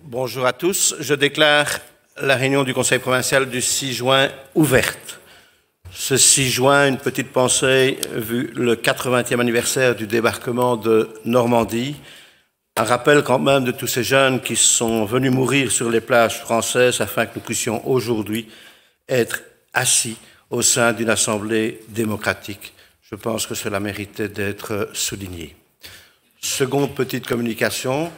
Bonjour à tous. Je déclare la réunion du Conseil provincial du 6 juin ouverte. Ce 6 juin, une petite pensée, vu le 80e anniversaire du débarquement de Normandie. Un rappel quand même de tous ces jeunes qui sont venus mourir sur les plages françaises afin que nous puissions aujourd'hui être assis au sein d'une assemblée démocratique. Je pense que cela méritait d'être souligné. Seconde petite communication.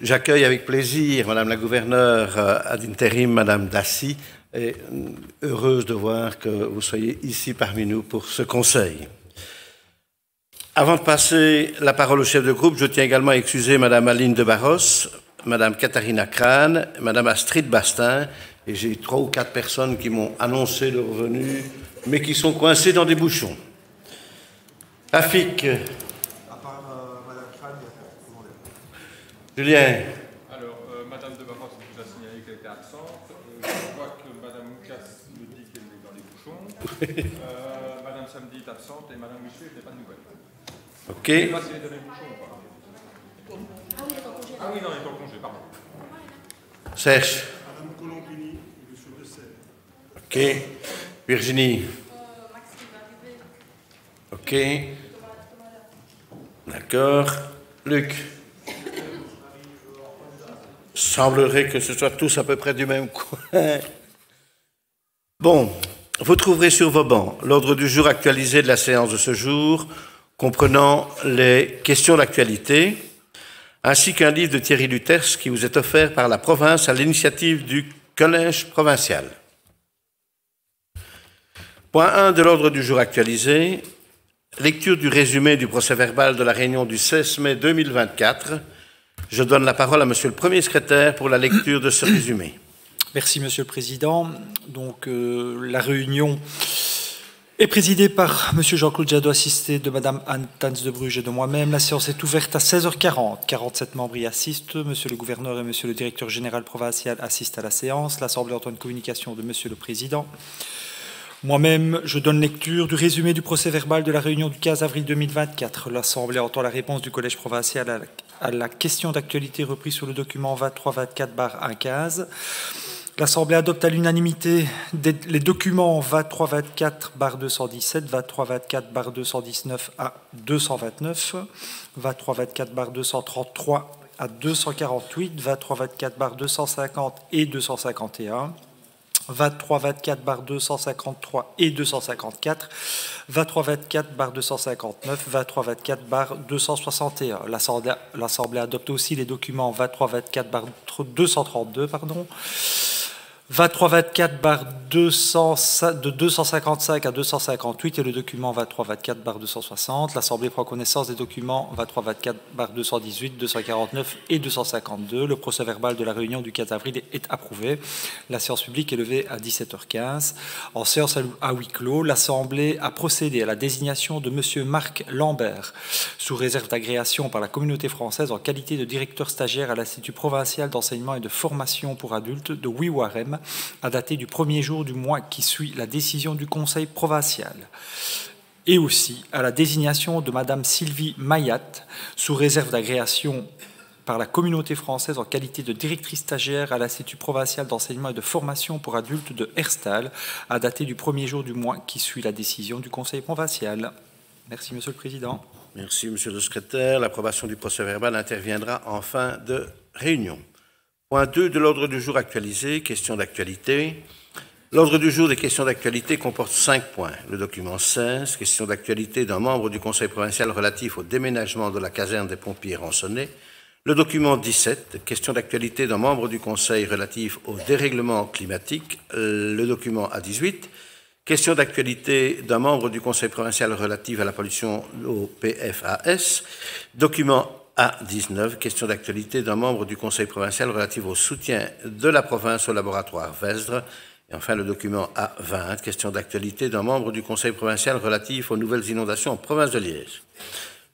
J'accueille avec plaisir Madame la gouverneure ad interim, Madame Dassy, et heureuse de voir que vous soyez ici parmi nous pour ce conseil. Avant de passer la parole au chef de groupe, je tiens également à excuser Madame Aline de Barros, Madame Katharina Crane, Madame Astrid Bastin, et j'ai 3 ou 4 personnes qui m'ont annoncé leur venue, mais qui sont coincées dans des bouchons. Rafik. Julien. Alors, Madame de Barros vous a signalé qu'elle était absente. Je vois que Madame Moukas me dit qu'elle est dans les bouchons. Madame Samedi est absente et Madame Michu, je n'ai pas de nouvelles. Ok. Je ne sais pas si elle est dans les bouchons ou pas. Ah oui, non, elle est en congé, pardon. Serge. Madame Colombini et Monsieur De Serre. Ok. Virginie. Ok. D'accord. Luc. Semblerait que ce soit tous à peu près du même coin. Bon, vous trouverez sur vos bancs l'ordre du jour actualisé de la séance de ce jour, comprenant les questions d'actualité, ainsi qu'un livre de Thierry Luters qui vous est offert par la province à l'initiative du Collège provincial. Point 1 de l'ordre du jour actualisé, lecture du résumé du procès-verbal de la réunion du 16 mai 2024. Je donne la parole à Monsieur le Premier secrétaire pour la lecture de ce résumé. Merci, Monsieur le Président. Donc, la réunion est présidée par Monsieur Jean-Claude Jadot, assisté de Madame Anne Tans de Bruges et de moi-même. La séance est ouverte à 16h40. 47 membres y assistent. Monsieur le gouverneur et Monsieur le directeur général provincial assistent à la séance. L'Assemblée entend une communication de Monsieur le Président. Moi-même, je donne lecture du résumé du procès-verbal de la réunion du 15 avril 2024. L'Assemblée entend la réponse du Collège provincial à la question d'actualité reprise sur le document 2324/115. L'Assemblée adopte à l'unanimité les documents 2324/217, 2324/219 à 229, 2324/233 à 248, 2324/250 et 251. 2324/253 et 254, 2324/259, 2324/261. L'Assemblée adopte aussi les documents 2324/232, 2324/200 de 255 à 258 et le document 2324/260. L'Assemblée prend connaissance des documents 2324/218, 249 et 252. Le procès-verbal de la réunion du 15 avril est approuvé. La séance publique est levée à 17h15. En séance à huis clos, l'Assemblée a procédé à la désignation de M. Marc Lambert, sous réserve d'agréation par la communauté française en qualité de directeur stagiaire à l'Institut provincial d'enseignement et de formation pour adultes de Wiwarem, à dater du premier jour du mois qui suit la décision du Conseil provincial, et aussi à la désignation de Madame Sylvie Maillat, sous réserve d'agréation par la communauté française en qualité de directrice stagiaire à l'Institut provincial d'enseignement et de formation pour adultes de Herstal, à dater du premier jour du mois qui suit la décision du Conseil provincial. Merci, Monsieur le Président. Merci, Monsieur le secrétaire. L'approbation du procès-verbal interviendra en fin de réunion. Point 2 de l'ordre du jour actualisé, questions d'actualité. L'ordre du jour des questions d'actualité comporte 5 points. Le document 16, question d'actualité d'un membre du Conseil provincial relatif au déménagement de la caserne des pompiers rançonnés. Le document 17, question d'actualité d'un membre du Conseil relatif au dérèglement climatique. Le document A18, question d'actualité d'un membre du Conseil provincial relatif à la pollution au PFAS. Document A19, question d'actualité d'un membre du Conseil provincial relatif au soutien de la province au laboratoire Vesdre. Et enfin, le document A20, question d'actualité d'un membre du Conseil provincial relatif aux nouvelles inondations en province de Liège.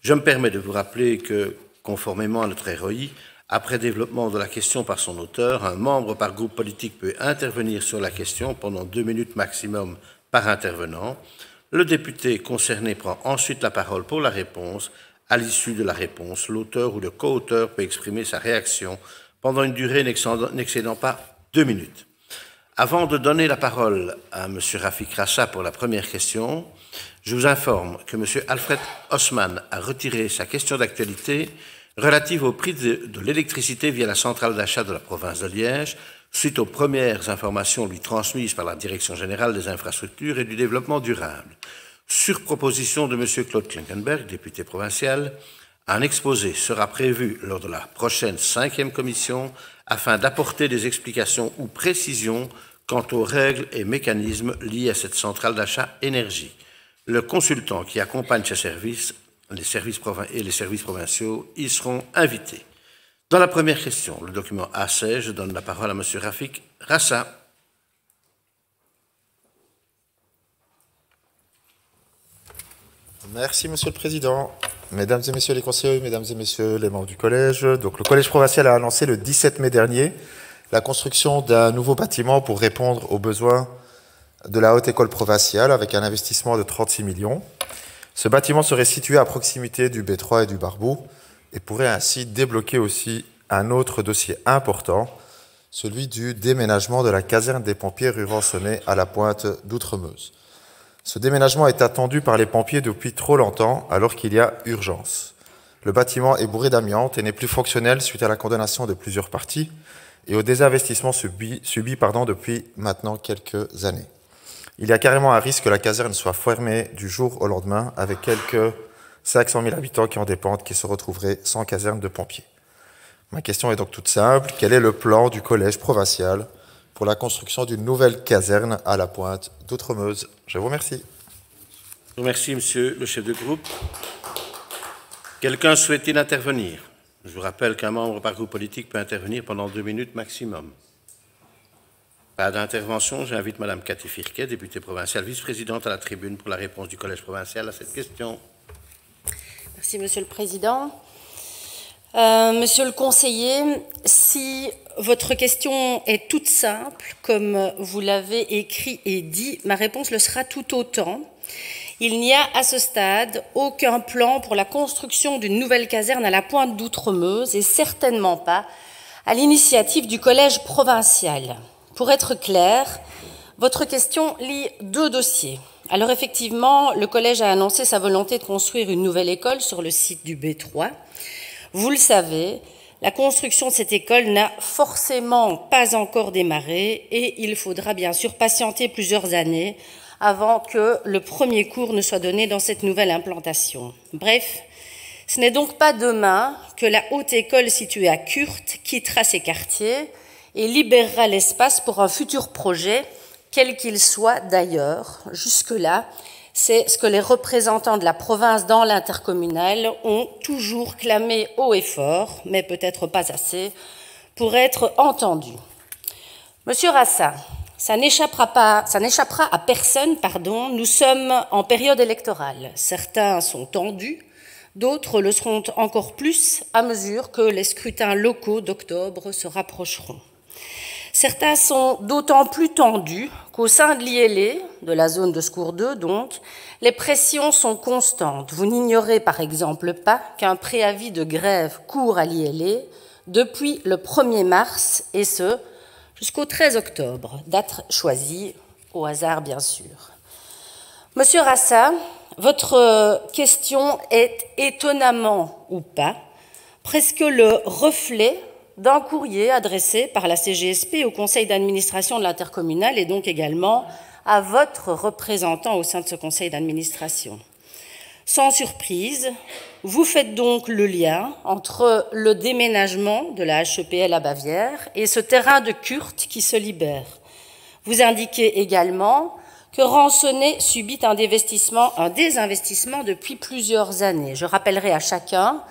Je me permets de vous rappeler que, conformément à notre ROI, après développement de la question par son auteur, un membre par groupe politique peut intervenir sur la question pendant 2 minutes maximum par intervenant. Le député concerné prend ensuite la parole pour la réponse. À l'issue de la réponse, l'auteur ou le co-auteur peut exprimer sa réaction pendant une durée n'excédant pas 2 minutes. Avant de donner la parole à M. Rafik Rassa pour la première question, je vous informe que M. Alfred Osman a retiré sa question d'actualité relative au prix de l'électricité via la centrale d'achat de la province de Liège, suite aux premières informations lui transmises par la Direction générale des infrastructures et du développement durable. Sur proposition de M. Claude Klinkenberg, député provincial, un exposé sera prévu lors de la prochaine 5e commission afin d'apporter des explications ou précisions quant aux règles et mécanismes liés à cette centrale d'achat énergie. Le consultant qui accompagne ces services, les services provinciaux, y seront invités. Dans la première question, le document A16, je donne la parole à M. Rafik Rassa. Merci, Monsieur le Président. Mesdames et Messieurs les conseillers, Mesdames et Messieurs les membres du Collège, donc le Collège provincial a annoncé le 17 mai dernier la construction d'un nouveau bâtiment pour répondre aux besoins de la Haute École provinciale avec un investissement de 36 millions. Ce bâtiment serait situé à proximité du B3 et du Barbeau et pourrait ainsi débloquer aussi un autre dossier important, celui du déménagement de la caserne des pompiers rue Ransonnet à la Pointe d'Outremeuse. Ce déménagement est attendu par les pompiers depuis trop longtemps, alors qu'il y a urgence. Le bâtiment est bourré d'amiante et n'est plus fonctionnel suite à la condamnation de plusieurs parties et au désinvestissement subi depuis maintenant quelques années. Il y a carrément un risque que la caserne soit fermée du jour au lendemain, avec quelques 500 000 habitants qui en dépendent, qui se retrouveraient sans caserne de pompiers. Ma question est donc toute simple. Quel est le plan du Collège provincial pour la construction d'une nouvelle caserne à la Pointe d'Outremeuse? Je vous remercie. Je vous remercie, Monsieur le chef de groupe. Quelqu'un souhaite-t-il intervenir? Je vous rappelle qu'un membre par groupe politique peut intervenir pendant 2 minutes maximum. Pas d'intervention, j'invite Mme Cathy Firquet, députée provinciale, vice-présidente à la tribune pour la réponse du Collège provincial à cette question. Merci, Monsieur le Président. Monsieur le conseiller, si votre question est toute simple, comme vous l'avez écrit et dit, ma réponse le sera tout autant. Il n'y a à ce stade aucun plan pour la construction d'une nouvelle caserne à la Pointe d'Outremeuse et certainement pas à l'initiative du Collège provincial. Pour être clair, votre question lie 2 dossiers. Alors effectivement, le Collège a annoncé sa volonté de construire une nouvelle école sur le site du B3. Vous le savez, la construction de cette école n'a forcément pas encore démarré et il faudra bien sûr patienter plusieurs années avant que le premier cours ne soit donné dans cette nouvelle implantation. Bref, ce n'est donc pas demain que la haute école située à Kurt quittera ses quartiers et libérera l'espace pour un futur projet, quel qu'il soit d'ailleurs. Jusque-là, c'est ce que les représentants de la province dans l'intercommunal ont toujours clamé haut et fort, mais peut-être pas assez, pour être entendus. Monsieur Rassa, ça n'échappera à personne, nous sommes en période électorale. Certains sont tendus, d'autres le seront encore plus à mesure que les scrutins locaux d'octobre se rapprocheront. Certains sont d'autant plus tendus qu'au sein de l'ILE, de la zone de secours 2 donc, les pressions sont constantes. Vous n'ignorez par exemple pas qu'un préavis de grève court à l'ILE depuis le 1er mars et ce, jusqu'au 13 octobre, date choisie au hasard bien sûr. Monsieur Rassa, votre question est étonnamment ou pas, presque le reflet d'un courrier adressé par la CGSP au conseil d'administration de l'intercommunal et donc également à votre représentant au sein de ce conseil d'administration. Sans surprise, vous faites donc le lien entre le déménagement de la HEPL à Bavière et ce terrain de Kurt qui se libère. Vous indiquez également que Ransonnet subit un désinvestissement depuis plusieurs années. Je rappellerai à chacun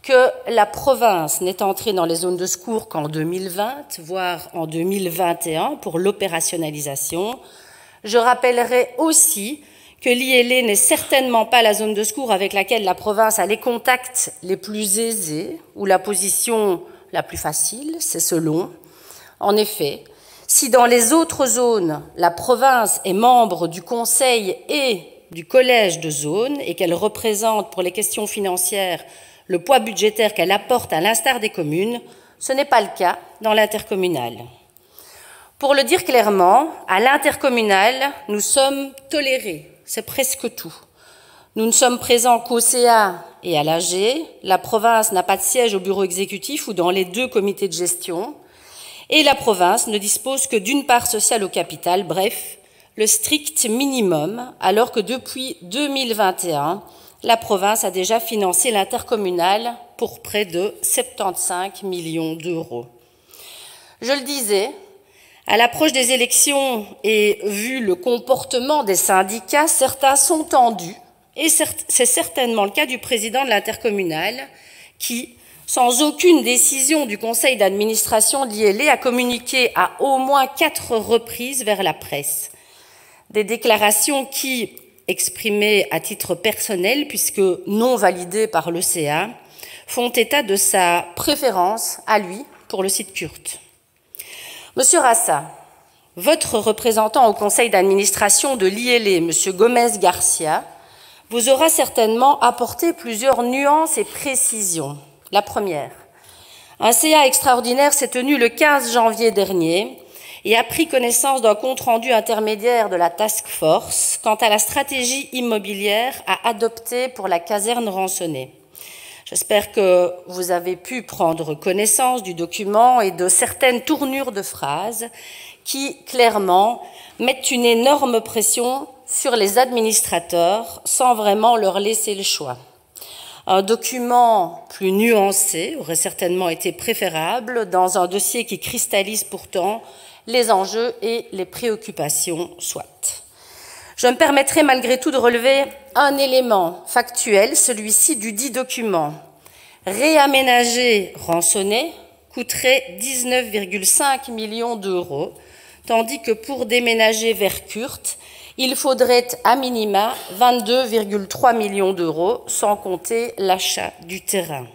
que la province n'est entrée dans les zones de secours qu'en 2020, voire en 2021 pour l'opérationnalisation. Je rappellerai aussi que l'ILE n'est certainement pas la zone de secours avec laquelle la province a les contacts les plus aisés ou la position la plus facile, c'est selon. En effet, si dans les autres zones, la province est membre du Conseil et du collège de zone et qu'elle représente pour les questions financières le poids budgétaire qu'elle apporte à l'instar des communes, ce n'est pas le cas dans l'intercommunal. Pour le dire clairement, à l'intercommunal, nous sommes tolérés, c'est presque tout. Nous ne sommes présents qu'au CA et à l'AG, la province n'a pas de siège au bureau exécutif ou dans les 2 comités de gestion, et la province ne dispose que d'une part sociale au capital, bref, le strict minimum, alors que depuis 2021, la province a déjà financé l'intercommunal pour près de 75 millions d'euros. Je le disais, à l'approche des élections et vu le comportement des syndicats, certains sont tendus, et c'est certainement le cas du président de l'intercommunal qui, sans aucune décision du conseil d'administration de l'ILE, a communiqué à au moins 4 reprises vers la presse. Des déclarations qui, exprimées à titre personnel, puisque non validées par le CA, font état de sa préférence à lui pour le site Kurt. Monsieur Rassa, votre représentant au conseil d'administration de l'ILE, Monsieur Gomez Garcia, vous aura certainement apporté plusieurs nuances et précisions. La première, un CA extraordinaire s'est tenu le 15 janvier dernier et a pris connaissance d'un compte-rendu intermédiaire de la task force quant à la stratégie immobilière à adopter pour la caserne Rançonnet. J'espère que vous avez pu prendre connaissance du document et de certaines tournures de phrases qui, clairement, mettent une énorme pression sur les administrateurs sans vraiment leur laisser le choix. Un document plus nuancé aurait certainement été préférable dans un dossier qui cristallise pourtant les enjeux et les préoccupations soit. Je me permettrai malgré tout de relever un élément factuel, celui-ci du dit document. Réaménager Rançonnet coûterait 19,5 millions d'euros, tandis que pour déménager vers Kurt, il faudrait à minima 22,3 millions d'euros, sans compter l'achat du terrain.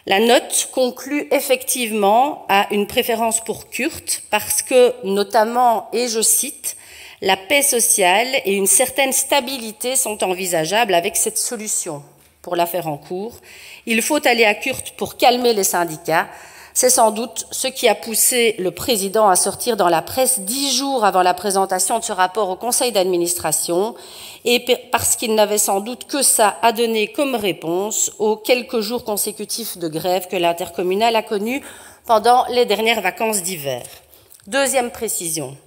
La note conclut effectivement à une préférence pour Kurt parce que, notamment, et je cite, « la paix sociale et une certaine stabilité sont envisageables avec cette solution. Pour la faire en cours, il faut aller à Kurt pour calmer les syndicats. C'est sans doute ce qui a poussé le président à sortir dans la presse 10 jours avant la présentation de ce rapport au conseil d'administration et parce qu'il n'avait sans doute que ça à donner comme réponse aux quelques jours consécutifs de grève que l'intercommunal a connus pendant les dernières vacances d'hiver. Deuxième précision.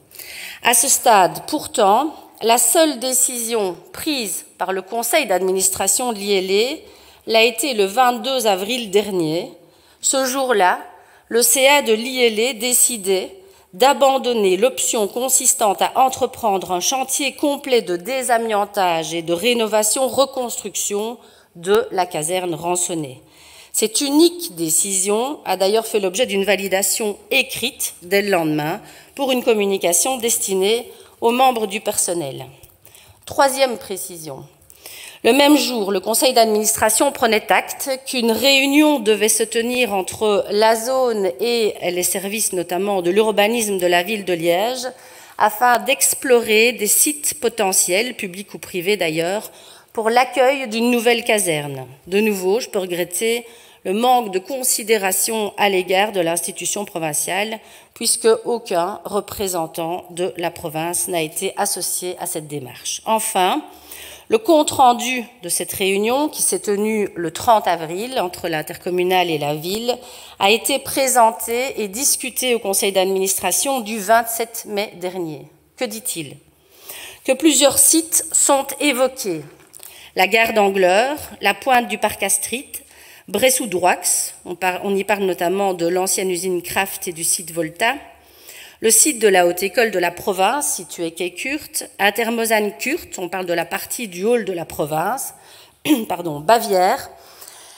À ce stade, pourtant, la seule décision prise par le conseil d'administration de l'ILE l'a été le 22 avril dernier. Ce jour-là, le CA de l'ILE décidait d'abandonner l'option consistante à entreprendre un chantier complet de désamiantage et de rénovation-reconstruction de la caserne Rançonnet. Cette unique décision a d'ailleurs fait l'objet d'une validation écrite dès le lendemain pour une communication destinée aux membres du personnel. Troisième précision. Le même jour, le conseil d'administration prenait acte qu'une réunion devait se tenir entre la zone et les services notamment de l'urbanisme de la ville de Liège afin d'explorer des sites potentiels, publics ou privés d'ailleurs, pour l'accueil d'une nouvelle caserne. De nouveau, je peux regretter le manque de considération à l'égard de l'institution provinciale, puisque aucun représentant de la province n'a été associé à cette démarche. Enfin, le compte-rendu de cette réunion, qui s'est tenue le 30 avril entre l'intercommunal et la ville, a été présenté et discuté au conseil d'administration du 27 mai dernier. Que dit-il? Que plusieurs sites sont évoqués. La gare d'Angleur, la pointe du parc Astrid, Bressou-Droix, on y parle notamment de l'ancienne usine Kraft et du site Volta, le site de la Haute École de la province, situé quai Kurt, Intermosanne-Kurt, on parle de la partie du hall de la province, Bavière,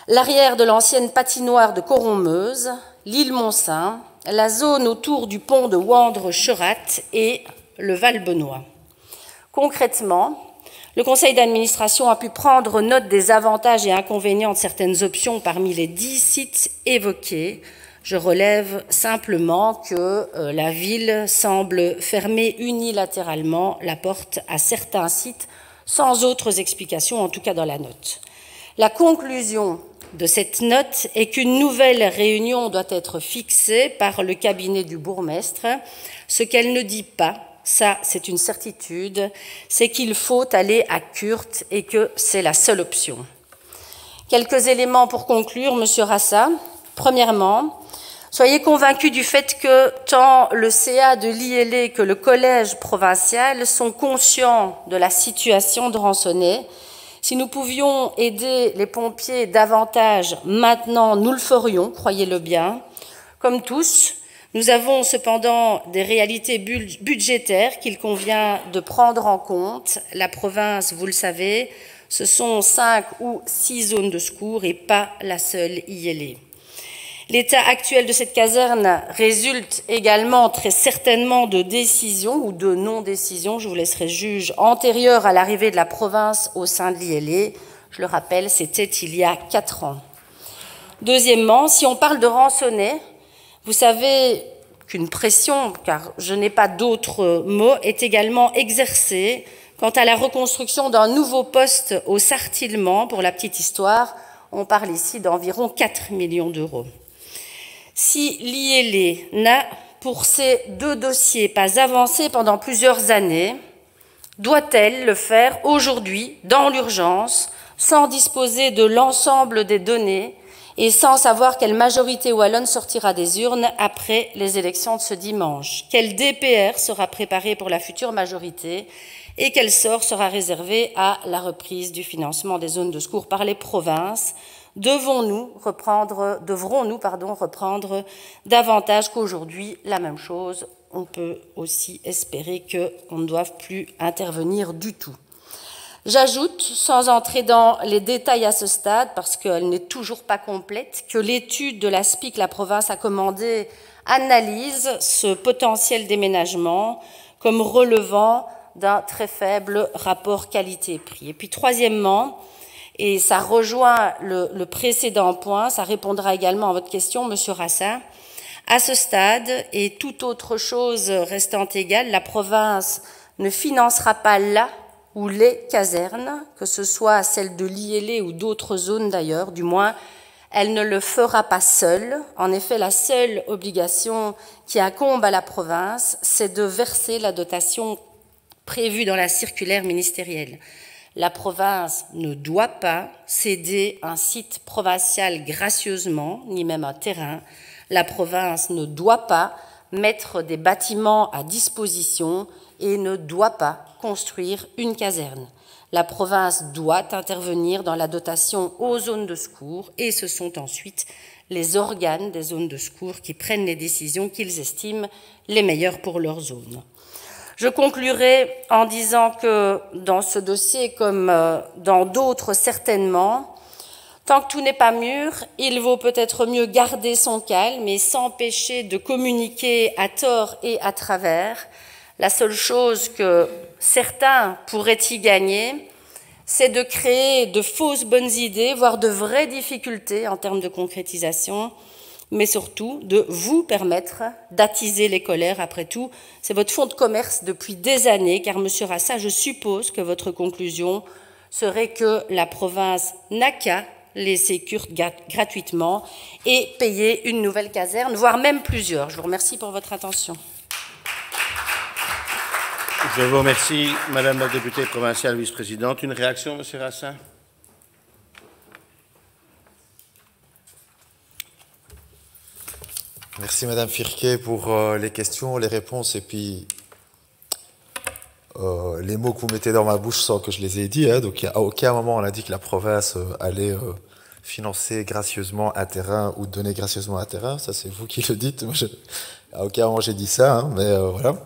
l'arrière de l'ancienne patinoire de Coron-Meuse, l'île Montsaint, la zone autour du pont de Wandre-Cherat et le Val-Benoît. Concrètement, le conseil d'administration a pu prendre note des avantages et inconvénients de certaines options parmi les 10 sites évoqués. Je relève simplement que la ville semble fermer unilatéralement la porte à certains sites sans autres explications, en tout cas dans la note. La conclusion de cette note est qu'une nouvelle réunion doit être fixée par le cabinet du bourgmestre. Ce qu'elle ne dit pas, ça c'est une certitude, c'est qu'il faut aller à Kurt et que c'est la seule option. Quelques éléments pour conclure, Monsieur Rassa. Premièrement, soyez convaincus du fait que tant le CA de l'ILE que le collège provincial sont conscients de la situation de Rançonnay. Si nous pouvions aider les pompiers davantage maintenant, nous le ferions, croyez-le bien. Comme tous, nous avons cependant des réalités budgétaires qu'il convient de prendre en compte. La province, vous le savez, ce sont 5 ou 6 zones de secours et pas la seule ILE. L'état actuel de cette caserne résulte également très certainement de décisions ou de non-décisions, je vous laisserai juge, antérieures à l'arrivée de la province au sein de l'ILE. Je le rappelle, c'était il y a 4 ans. Deuxièmement, si on parle de Rançonnay, vous savez qu'une pression, car je n'ai pas d'autre mot, est également exercée quant à la reconstruction d'un nouveau poste au Sartillement. Pour la petite histoire, on parle ici d'environ 4 millions d'euros. Si l'ILE n'a, pour ces 2 dossiers, pas avancé pendant plusieurs années, doit-elle le faire aujourd'hui, dans l'urgence, sans disposer de l'ensemble des données et sans savoir quelle majorité wallonne sortira des urnes après les élections de ce dimanche? Quel DPR sera préparé pour la future majorité et quel sort sera réservé à la reprise du financement des zones de secours par les provinces? Devrons-nous reprendre davantage qu'aujourd'hui la même chose? On peut aussi espérer qu'on ne doive plus intervenir du tout. J'ajoute, sans entrer dans les détails à ce stade, parce qu'elle n'est toujours pas complète, que l'étude de la SPIC, la province a commandé, analyse ce potentiel déménagement comme relevant d'un très faible rapport qualité-prix. Et puis troisièmement, et ça rejoint le précédent point, ça répondra également à votre question, Monsieur Rassa. À ce stade, et toute autre chose restant égale, la province ne financera pas la ou les casernes, que ce soit celle de l'ILE ou d'autres zones d'ailleurs, du moins, elle ne le fera pas seule. En effet, la seule obligation qui incombe à la province, c'est de verser la dotation prévue dans la circulaire ministérielle. La province ne doit pas céder un site provincial gracieusement, ni même un terrain. La province ne doit pas mettre des bâtiments à disposition et ne doit pas construire une caserne. La province doit intervenir dans la dotation aux zones de secours et ce sont ensuite les organes des zones de secours qui prennent les décisions qu'ils estiment les meilleures pour leur zone. Je conclurai en disant que dans ce dossier, comme dans d'autres certainement, tant que tout n'est pas mûr, il vaut peut-être mieux garder son calme et s'empêcher de communiquer à tort et à travers. La seule chose que certains pourraient y gagner, c'est de créer de fausses bonnes idées, voire de vraies difficultés en termes de concrétisation, mais surtout de vous permettre d'attiser les colères. Après tout, c'est votre fonds de commerce depuis des années, car, Monsieur Rassa, je suppose que votre conclusion serait que la province n'a qu'à laisser Kurt gratuitement et payer une nouvelle caserne, voire même plusieurs. Je vous remercie pour votre attention. Je vous remercie, Madame la députée provinciale vice-présidente. Une réaction, Monsieur Rassa? Merci Madame Firquet pour les questions, les réponses et puis les mots que vous mettez dans ma bouche sans que je les ai dit. Hein. Donc à aucun moment on a dit que la province allait financer gracieusement un terrain ou donner gracieusement un terrain. Ça c'est vous qui le dites. Moi, à aucun moment j'ai dit ça, hein, mais voilà.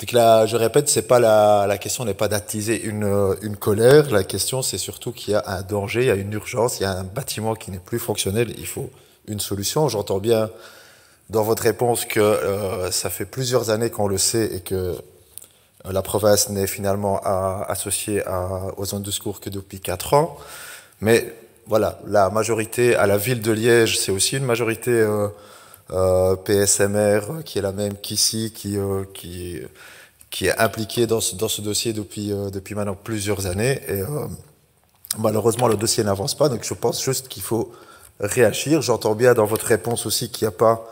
Donc là, je répète, c'est pas la question n'est pas d'attiser une colère. La question c'est surtout qu'il y a un danger, il y a une urgence, il y a un bâtiment qui n'est plus fonctionnel. Il faut une solution. J'entends bien dans votre réponse que ça fait plusieurs années qu'on le sait et que la province n'est finalement associée aux zones de secours que depuis 4 ans. Mais voilà, la majorité à la ville de Liège, c'est aussi une majorité PSMR qui est la même qu'ici, qui est impliqué dans ce dossier depuis maintenant plusieurs années. Et malheureusement, le dossier n'avance pas, donc je pense juste qu'il faut réagir. J'entends bien dans votre réponse aussi qu'il n'y a pas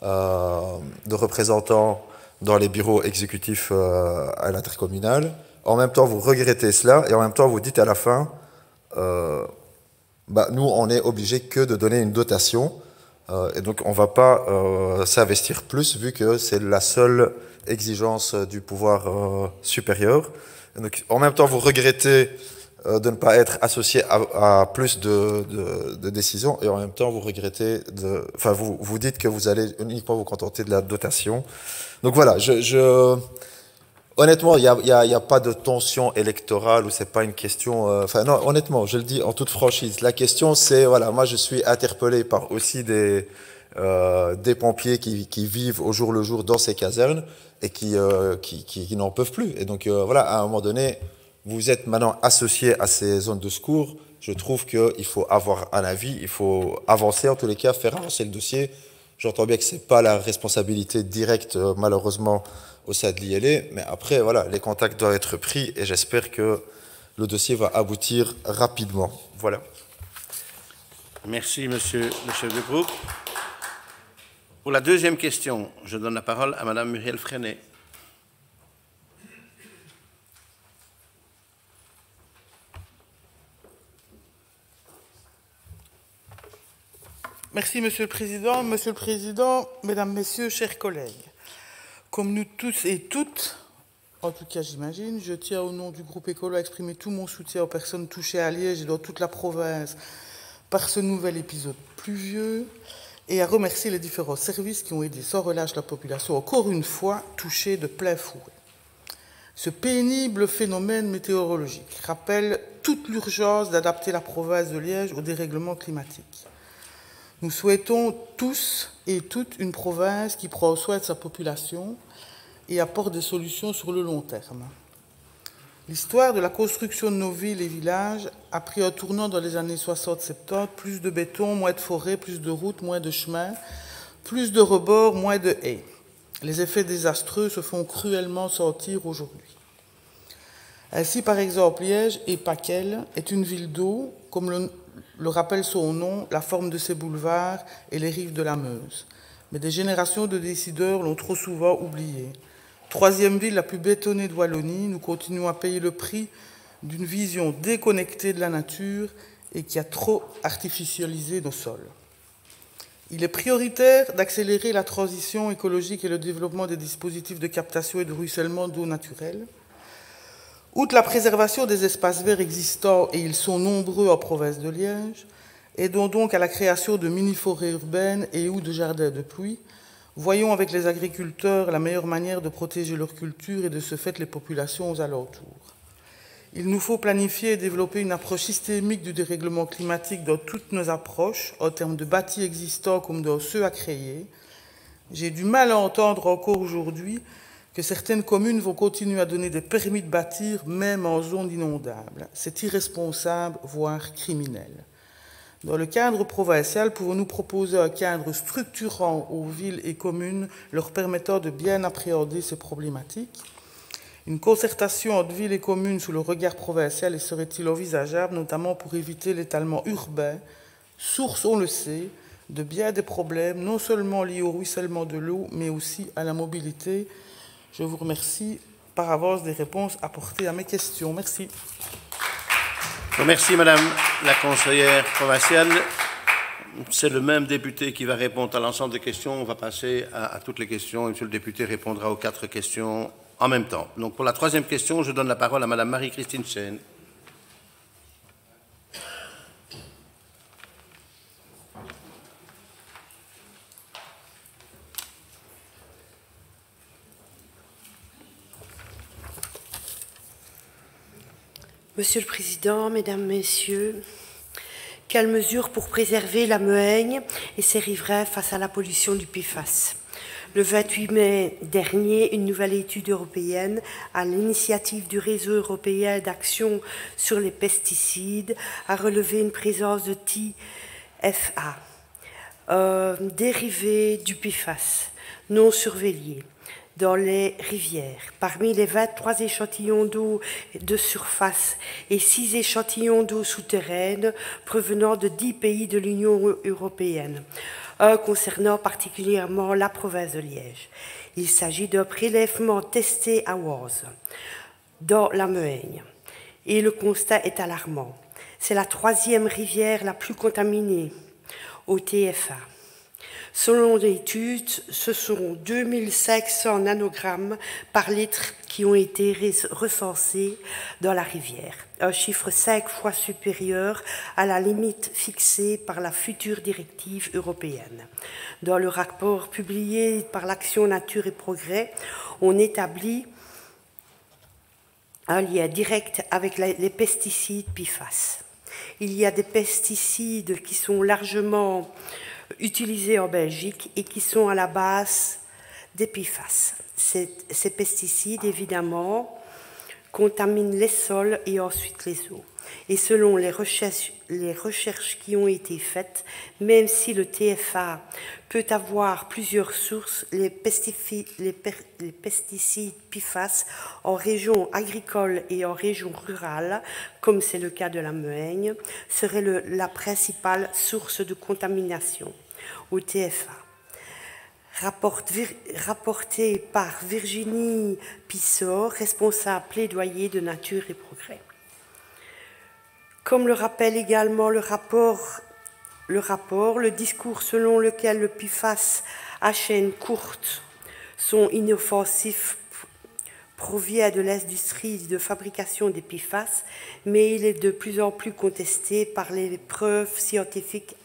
de représentants dans les bureaux exécutifs à l'intercommunal. En même temps, vous regrettez cela, et en même temps, vous dites à la fin, nous, on est obligé que de donner une dotation, et donc on ne va pas s'investir plus, vu que c'est la seule exigence du pouvoir supérieur. Et donc, en même temps, vous regrettez de ne pas être associé à plus de décisions, et en même temps, vous regrettez vous dites que vous allez uniquement vous contenter de la dotation. Donc voilà, honnêtement, il n'y a pas de tension électorale, ou c'est pas une question. Non, honnêtement, je le dis en toute franchise. La question, c'est moi, je suis interpellé par aussi des pompiers qui vivent au jour le jour dans ces casernes et qui n'en peuvent plus. Et donc à un moment donné, vous êtes maintenant associé à ces zones de secours. Je trouve qu'il faut avoir un avis, il faut avancer, en tous les cas, faire avancer le dossier. J'entends bien que c'est pas la responsabilité directe, malheureusement, au sein de l'ILE, mais après, les contacts doivent être pris, et j'espère que le dossier va aboutir rapidement. Voilà. Merci, monsieur le chef de groupe. Pour la deuxième question, je donne la parole à madame Muriel Freinet. Merci, Monsieur le Président. Monsieur le Président, Mesdames, Messieurs, chers collègues, comme nous tous et toutes, en tout cas j'imagine, je tiens au nom du groupe Écolo à exprimer tout mon soutien aux personnes touchées à Liège et dans toute la province par ce nouvel épisode pluvieux, et à remercier les différents services qui ont aidé sans relâche la population, encore une fois touchée de plein fouet. Ce pénible phénomène météorologique rappelle toute l'urgence d'adapter la province de Liège au dérèglement climatique. Nous souhaitons tous et toutes une province qui prend soin de sa population et apporte des solutions sur le long terme. L'histoire de la construction de nos villes et villages a pris un tournant dans les années 60-70, plus de béton, moins de forêts, plus de routes, moins de chemins, plus de rebords, moins de haies. Les effets désastreux se font cruellement sentir aujourd'hui. Ainsi, par exemple, Liège, et pas qu'elle, est une ville d'eau, comme le rappelle son nom, la forme de ses boulevards et les rives de la Meuse. Mais des générations de décideurs l'ont trop souvent oublié. Troisième ville la plus bétonnée de Wallonie, nous continuons à payer le prix d'une vision déconnectée de la nature et qui a trop artificialisé nos sols. Il est prioritaire d'accélérer la transition écologique et le développement des dispositifs de captation et de ruissellement d'eau naturelle. Outre la préservation des espaces verts existants, et ils sont nombreux en province de Liège, aidons donc à la création de mini-forêts urbaines et ou de jardins de pluie. Voyons avec les agriculteurs la meilleure manière de protéger leur culture et de ce fait les populations aux alentours. Il nous faut planifier et développer une approche systémique du dérèglement climatique dans toutes nos approches, en termes de bâtis existants comme dans ceux à créer. J'ai du mal à entendre encore aujourd'hui que certaines communes vont continuer à donner des permis de bâtir, même en zone inondable. C'est irresponsable, voire criminel. Dans le cadre provincial, pouvons-nous proposer un cadre structurant aux villes et communes leur permettant de bien appréhender ces problématiques? Une concertation entre villes et communes sous le regard provincial serait-il envisageable, notamment pour éviter l'étalement urbain, source, on le sait, de bien des problèmes, non seulement liés au ruissellement de l'eau, mais aussi à la mobilité? Je vous remercie par avance des réponses apportées à mes questions. Merci. Merci, Madame la conseillère provinciale. C'est le même député qui va répondre à l'ensemble des questions. On va passer à toutes les questions. Monsieur le député répondra aux 4 questions en même temps. Donc, pour la 3e question, je donne la parole à Madame Marie-Christine Chêne. Monsieur le Président, Mesdames, Messieurs, quelles mesures pour préserver la Mehaigne et ses riverains face à la pollution du PFAS? Le 28 mai dernier, une nouvelle étude européenne, à l'initiative du Réseau européen d'action sur les pesticides, a relevé une présence de TFA, dérivé du PFAS, non surveillé, dans les rivières. Parmi les 23 échantillons d'eau de surface et 6 échantillons d'eau souterraine provenant de 10 pays de l'Union européenne, un concernant particulièrement la province de Liège. Il s'agit d'un prélèvement testé à Oise, dans la Mehaigne. Et le constat est alarmant. C'est la 3e rivière la plus contaminée au TFA. Selon l'étude, ce sont 2500 nanogrammes par litre qui ont été recensés dans la rivière, un chiffre 5 fois supérieur à la limite fixée par la future directive européenne. Dans le rapport publié par l'Action Nature et Progrès, on établit un lien direct avec les pesticides PFAS. Il y a des pesticides qui sont largement utilisés en Belgique et qui sont à la base des PFAS. Ces pesticides, évidemment, contaminent les sols et ensuite les eaux. Et selon les recherches qui ont été faites, même si le TFA peut avoir plusieurs sources, les pesticides PFAS en région agricole et en région rurale, comme c'est le cas de la Mehaigne, seraient la principale source de contamination au TFA. Rapporté par Virginie Pissot, responsable plaidoyer de Nature et Progrès. Comme le rappelle également le rapport, le discours selon lequel le PFAS à chaîne courte sont inoffensifs provient de l'industrie de fabrication des PFAS, mais il est de plus en plus contesté par les preuves scientifiques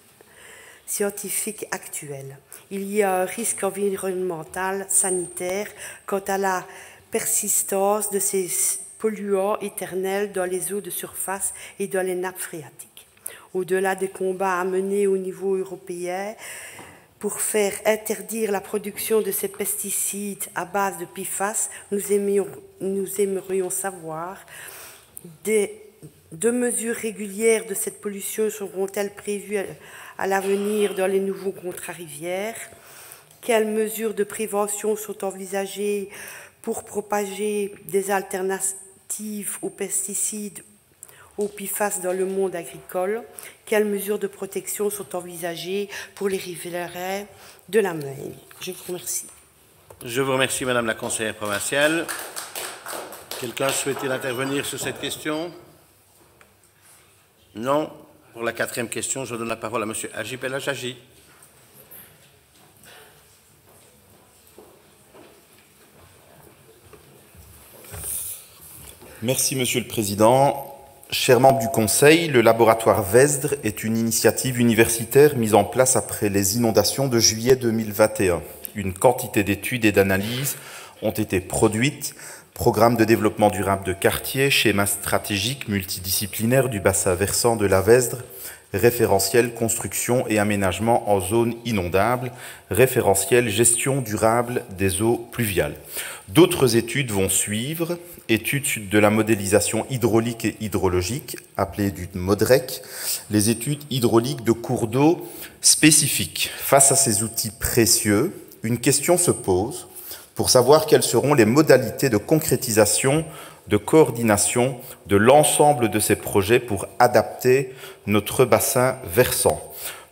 actuelles. Il y a un risque environnemental, sanitaire, quant à la persistance de ces polluants éternels dans les eaux de surface et dans les nappes phréatiques. Au-delà des combats à mener au niveau européen pour faire interdire la production de ces pesticides à base de PFAS, nous aimerions savoir deux mesures régulières de cette pollution seront-elles prévues à l'avenir dans les nouveaux contrats rivières? Quelles mesures de prévention sont envisagées pour propager des alternatives aux pesticides, aux PFAS dans le monde agricole? Quelles mesures de protection sont envisagées pour les riverains de la Mehaigne? Je vous remercie. Je vous remercie, Madame la conseillère provinciale. Quelqu'un souhaitait intervenir sur cette question? Non. Pour la 4e question, je donne la parole à M. Agip El Hajaji. Merci, Monsieur le Président. Chers membres du Conseil, le laboratoire VESDRE est une initiative universitaire mise en place après les inondations de juillet 2021. Une quantité d'études et d'analyses ont été produites, programme de développement durable de quartier, schéma stratégique multidisciplinaire du bassin versant de la VESDRE, référentiel construction et aménagement en zone inondable, référentiel gestion durable des eaux pluviales. D'autres études vont suivre, études de la modélisation hydraulique et hydrologique, appelées du MODREC, les études hydrauliques de cours d'eau spécifiques. Face à ces outils précieux, une question se pose pour savoir quelles seront les modalités de concrétisation, de coordination de l'ensemble de ces projets pour adapter notre bassin versant.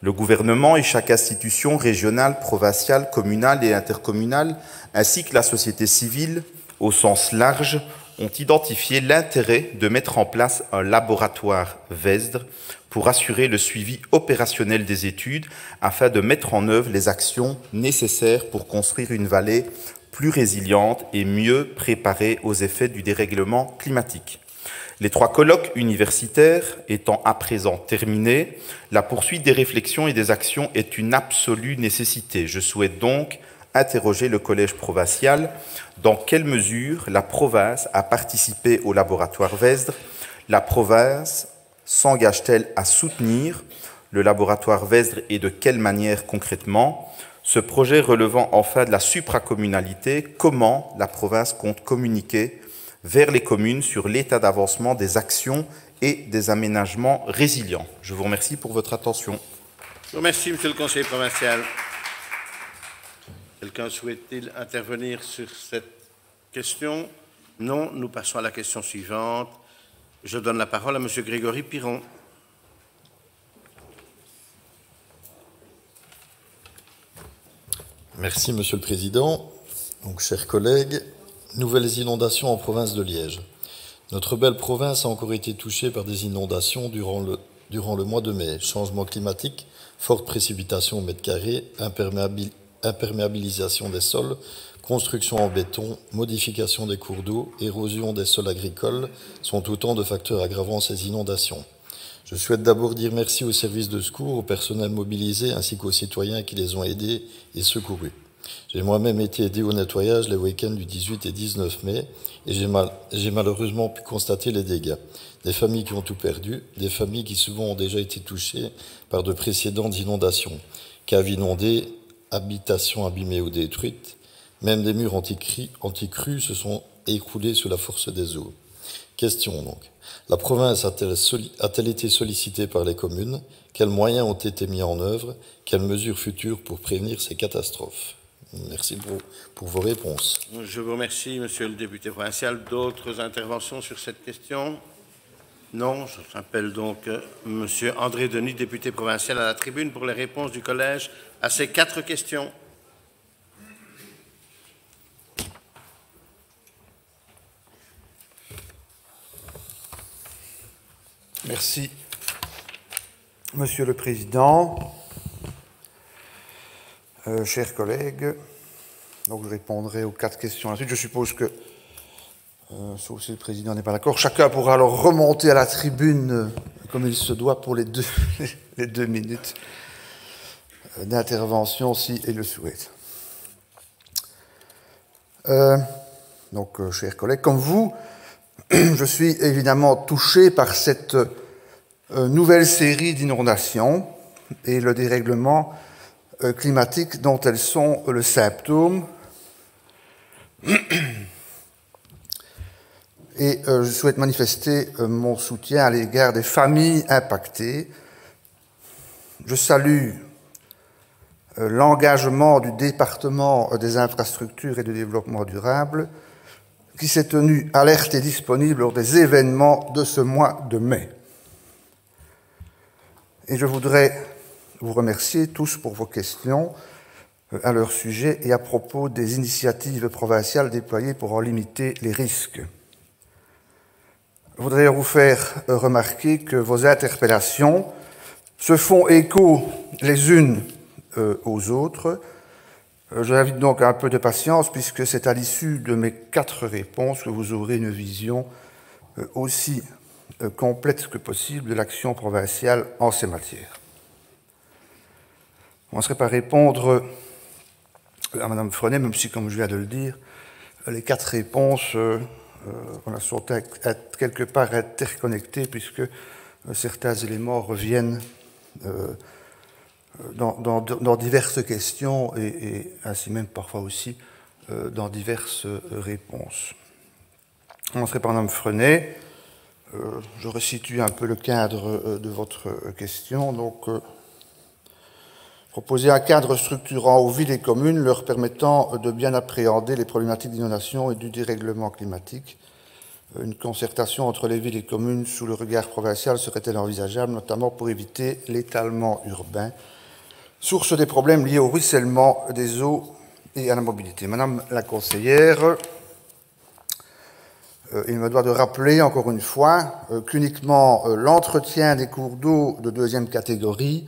Le gouvernement et chaque institution régionale, provinciale, communale et intercommunale, ainsi que la société civile, au sens large, ont identifié l'intérêt de mettre en place un laboratoire VESDRE pour assurer le suivi opérationnel des études afin de mettre en œuvre les actions nécessaires pour construire une vallée plus résiliente et mieux préparée aux effets du dérèglement climatique. Les 3 colloques universitaires étant à présent terminés, la poursuite des réflexions et des actions est une absolue nécessité. Je souhaite donc interroger le Collège provincial dans quelle mesure la province a participé au laboratoire VESDRE. La province s'engage-t-elle à soutenir le laboratoire VESDRE et de quelle manière concrètement? Ce projet relevant enfin de la supracommunalité, comment la province compte communiquer vers les communes sur l'état d'avancement des actions et des aménagements résilients? Je vous remercie pour votre attention. Je vous remercie, Monsieur le conseiller provincial. Quelqu'un souhaite-t-il intervenir sur cette question? Non, nous passons à la question suivante. Je donne la parole à M. Grégory Piron. Merci, Monsieur le Président. Donc, chers collègues, nouvelles inondations en province de Liège. Notre belle province a encore été touchée par des inondations durant le mois de mai. Changement climatique, fortes précipitations au mètre carré, imperméabilisation des sols, construction en béton, modification des cours d'eau, érosion des sols agricoles sont autant de facteurs aggravant ces inondations. Je souhaite d'abord dire merci aux services de secours, au personnel mobilisé ainsi qu'aux citoyens qui les ont aidés et secourus. J'ai moi-même été aidé au nettoyage les week-ends du 18 et 19 mai et j'ai malheureusement pu constater les dégâts. Des familles qui ont tout perdu, des familles qui souvent ont déjà été touchées par de précédentes inondations, caves inondées, habitations abîmées ou détruites, même des murs anti-crues se sont écroulés sous la force des eaux. Question donc. La province a-t-elle été sollicitée par les communes? Quels moyens ont été mis en œuvre? Quelles mesures futures pour prévenir ces catastrophes? Merci pour vos réponses. Je vous remercie, Monsieur le député provincial. D'autres interventions sur cette question? Non. J'appelle donc Monsieur André Denis, député provincial, à la tribune pour les réponses du collège à ces 4 questions. Merci, Monsieur le Président. Chers collègues, donc je répondrai aux 4 questions. Ensuite, je suppose que, sauf si le Président n'est pas d'accord, chacun pourra alors remonter à la tribune comme il se doit pour les 2 minutes d'intervention, si il le souhaite. Donc, chers collègues, comme vous, je suis évidemment touché par cette nouvelle série d'inondations et le dérèglement climatique dont elles sont le symptôme. Et je souhaite manifester mon soutien à l'égard des familles impactées. Je salue l'engagement du département des infrastructures et du développement durable qui s'est tenu alerte et disponible lors des événements de ce mois de mai. Et je voudrais vous remercier tous pour vos questions à leur sujet et à propos des initiatives provinciales déployées pour en limiter les risques. Je voudrais vous faire remarquer que vos interpellations se font écho les unes aux autres. Je vous invite donc à un peu de patience puisque c'est à l'issue de mes 4 réponses que vous aurez une vision aussi complète que possible de l'action provinciale en ces matières. Je commencerai par répondre à Mme Frenet, même si, comme je viens de le dire, les 4 réponses sont quelque part interconnectées puisque certains éléments reviennent dans diverses questions et ainsi même parfois aussi dans diverses réponses. Je commencerai par Mme Frenet. Je resitue un peu le cadre de votre question. Donc, proposer un cadre structurant aux villes et communes leur permettant de bien appréhender les problématiques d'inondation et du dérèglement climatique. Une concertation entre les villes et communes sous le regard provincial serait-elle envisageable, notamment pour éviter l'étalement urbain, source des problèmes liés au ruissellement des eaux et à la mobilité. Madame la conseillère, il me doit de rappeler encore une fois qu'uniquement l'entretien des cours d'eau de 2e catégorie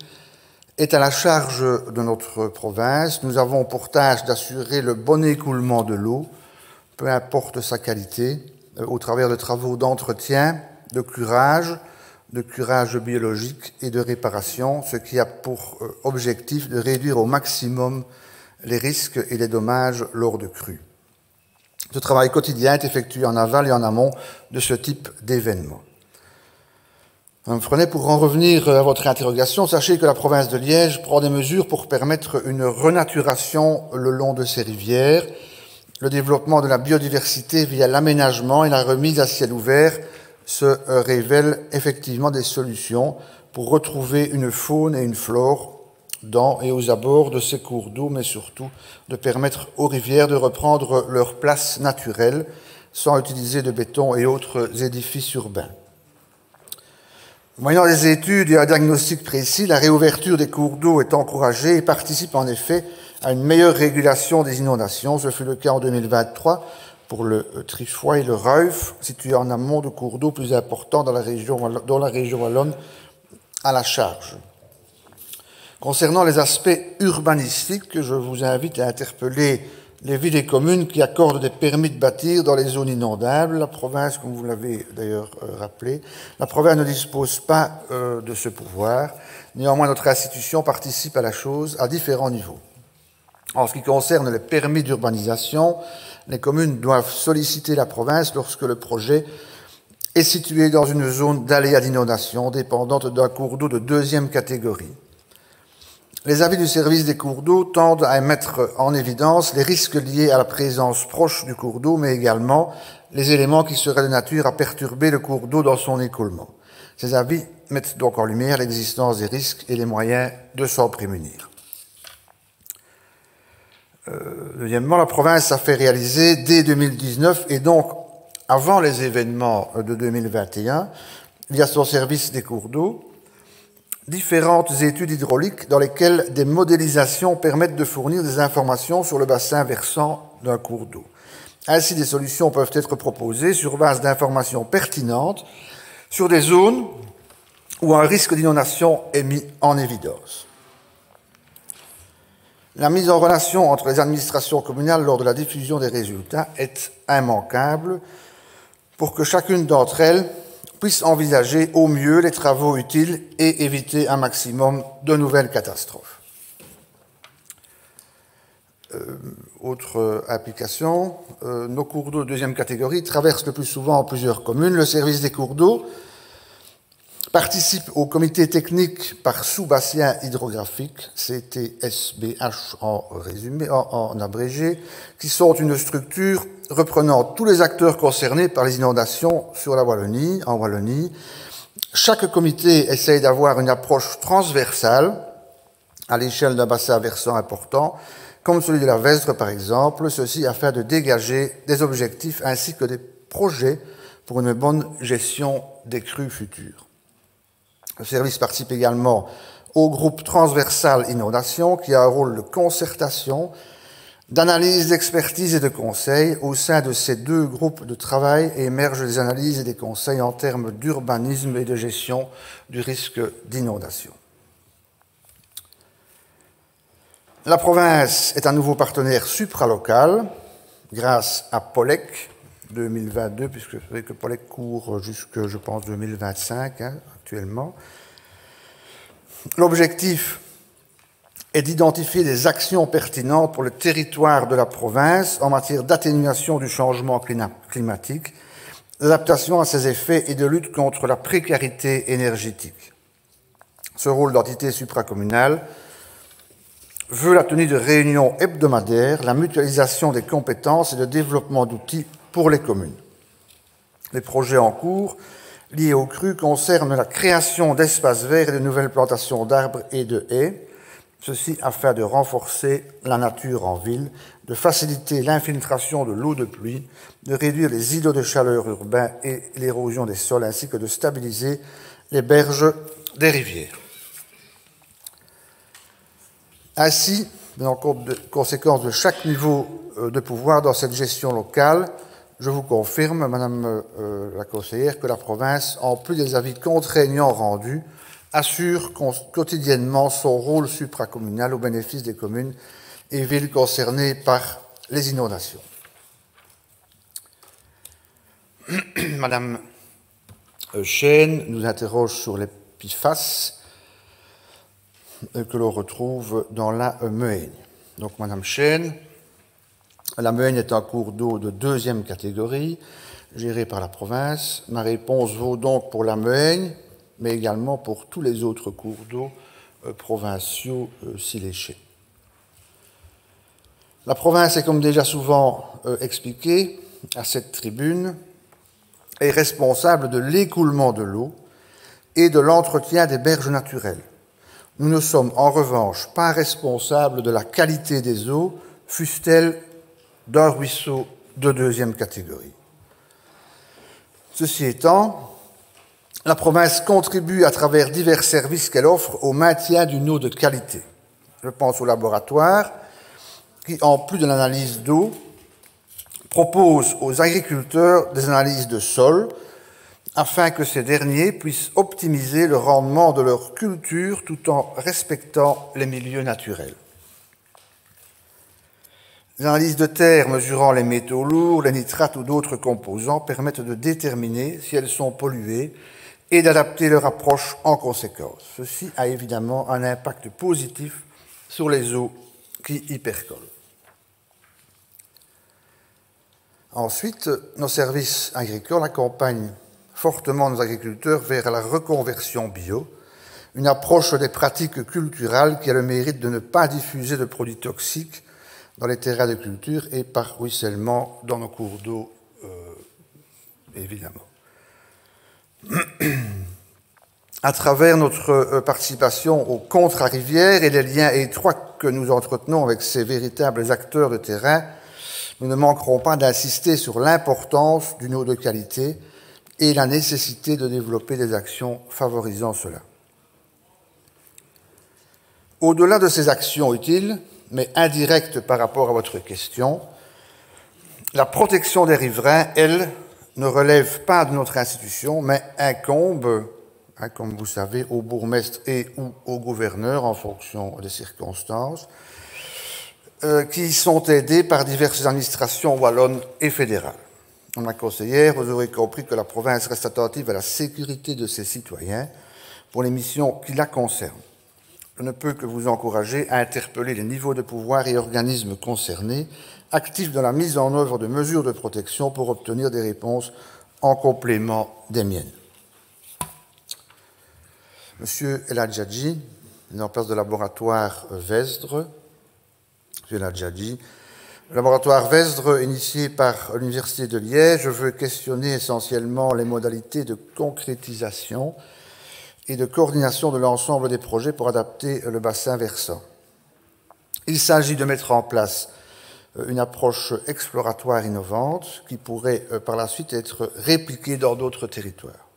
est à la charge de notre province. Nous avons pour tâche d'assurer le bon écoulement de l'eau, peu importe sa qualité, au travers de travaux d'entretien, de curage biologique et de réparation, ce qui a pour objectif de réduire au maximum les risques et les dommages lors de crues. Ce travail quotidien est effectué en aval et en amont de ce type d'événement. Madame Frenet, pour en revenir à votre interrogation, sachez que la province de Liège prend des mesures pour permettre une renaturation le long de ses rivières, le développement de la biodiversité via l'aménagement et la remise à ciel ouvert se révèlent effectivement des solutions pour retrouver une faune et une flore dans et aux abords de ces cours d'eau, mais surtout de permettre aux rivières de reprendre leur place naturelle sans utiliser de béton et autres édifices urbains. Moyennant des études et un diagnostic précis, la réouverture des cours d'eau est encouragée et participe en effet à une meilleure régulation des inondations. Ce fut le cas en 2023 pour le Trifoy et le Ruif, situés en amont de cours d'eau plus importants dans la région wallonne à la charge. Concernant les aspects urbanistiques, je vous invite à interpeller les villes et communes qui accordent des permis de bâtir dans les zones inondables. La province, comme vous l'avez d'ailleurs rappelé, la province ne dispose pas de ce pouvoir. Néanmoins, notre institution participe à la chose à différents niveaux. En ce qui concerne les permis d'urbanisation, les communes doivent solliciter la province lorsque le projet est situé dans une zone d'aléa d'inondation dépendante d'un cours d'eau de deuxième catégorie. Les avis du service des cours d'eau tendent à mettre en évidence les risques liés à la présence proche du cours d'eau, mais également les éléments qui seraient de nature à perturber le cours d'eau dans son écoulement. Ces avis mettent donc en lumière l'existence des risques et les moyens de s'en prémunir. Deuxièmement, la province a fait réaliser dès 2019 et donc avant les événements de 2021, via son service des cours d'eau, différentes études hydrauliques dans lesquelles des modélisations permettent de fournir des informations sur le bassin versant d'un cours d'eau. Ainsi, des solutions peuvent être proposées sur base d'informations pertinentes sur des zones où un risque d'inondation est mis en évidence. La mise en relation entre les administrations communales lors de la diffusion des résultats est immanquable pour que chacune d'entre elles puisse envisager au mieux les travaux utiles et éviter un maximum de nouvelles catastrophes. Autre application, nos cours d'eau de deuxième catégorie traversent le plus souvent plusieurs communes. Le service des cours d'eau participe au comité technique par sous-bassin hydrographique, CTSBH en résumé, en abrégé, qui sont une structure reprenant tous les acteurs concernés par les inondations sur la Wallonie, en Wallonie. Chaque comité essaye d'avoir une approche transversale à l'échelle d'un bassin versant important, comme celui de la Vesdre par exemple, ceci afin de dégager des objectifs ainsi que des projets pour une bonne gestion des crues futures. Le service participe également au groupe transversal inondation qui a un rôle de concertation, d'analyse, d'expertise et de conseil. Au sein de ces deux groupes de travail émergent des analyses et des conseils en termes d'urbanisme et de gestion du risque d'inondation. La province est un nouveau partenaire supralocal grâce à POLEC 2022, puisque vous savez que POLEC court jusque, je pense, 2025 actuellement. L'objectif est d'identifier des actions pertinentes pour le territoire de la province en matière d'atténuation du changement climatique, d'adaptation à ses effets et de lutte contre la précarité énergétique. Ce rôle d'entité supracommunale veut la tenue de réunions hebdomadaires, la mutualisation des compétences et le développement d'outils pour les communes. Les projets en cours liés aux crues concernent la création d'espaces verts et de nouvelles plantations d'arbres et de haies, ceci afin de renforcer la nature en ville, de faciliter l'infiltration de l'eau de pluie, de réduire les îlots de chaleur urbains et l'érosion des sols, ainsi que de stabiliser les berges des rivières. Ainsi, en conséquence de chaque niveau de pouvoir dans cette gestion locale, je vous confirme, Madame la conseillère, que la province, en plus des avis contraignants rendus, assure quotidiennement son rôle supracommunal au bénéfice des communes et villes concernées par les inondations. Madame Chêne nous interroge sur les PFAS que l'on retrouve dans la Meuhaigne. Donc, Madame Chêne, la Meuhaigne est un cours d'eau de deuxième catégorie, géré par la province. Ma réponse vaut donc pour la Meuhaigne, mais également pour tous les autres cours d'eau provinciaux siléchés. La province est, comme déjà souvent expliqué à cette tribune, est responsable de l'écoulement de l'eau et de l'entretien des berges naturelles. Nous ne sommes en revanche pas responsables de la qualité des eaux, fussent-elles d'un ruisseau de deuxième catégorie. Ceci étant, la province contribue à travers divers services qu'elle offre au maintien d'une eau de qualité. Je pense au laboratoire qui, en plus de l'analyse d'eau, propose aux agriculteurs des analyses de sol afin que ces derniers puissent optimiser le rendement de leur culture tout en respectant les milieux naturels. Les analyses de terre mesurant les métaux lourds, les nitrates ou d'autres composants permettent de déterminer si elles sont polluées et d'adapter leur approche en conséquence. Ceci a évidemment un impact positif sur les eaux qui y percolent. Ensuite, nos services agricoles accompagnent fortement nos agriculteurs vers la reconversion bio, une approche des pratiques culturales qui a le mérite de ne pas diffuser de produits toxiques dans les terrains de culture et par ruissellement dans nos cours d'eau, évidemment. À travers notre participation aux contre-rivières et les liens étroits que nous entretenons avec ces véritables acteurs de terrain, nous ne manquerons pas d'insister sur l'importance d'une eau de qualité et la nécessité de développer des actions favorisant cela. Au-delà de ces actions utiles, mais indirectes par rapport à votre question, la protection des riverains, elle, ne relève pas de notre institution, mais incombe, comme vous savez, au bourgmestre et ou au gouverneur en fonction des circonstances, qui sont aidés par diverses administrations wallonnes et fédérales. Madame la conseillère, vous aurez compris que la province reste attentive à la sécurité de ses citoyens pour les missions qui la concernent. Je ne peux que vous encourager à interpeller les niveaux de pouvoir et organismes concernés, actifs dans la mise en œuvre de mesures de protection pour obtenir des réponses en complément des miennes. Monsieur El Hadjadji, mis en place de laboratoire Vesdre. Monsieur El Hadjadji, le laboratoire Vesdre, initié par l'Université de Liège, veut questionner essentiellement les modalités de concrétisation et de coordination de l'ensemble des projets pour adapter le bassin versant. Il s'agit de mettre en place une approche exploratoire innovante qui pourrait par la suite être répliquée dans d'autres territoires.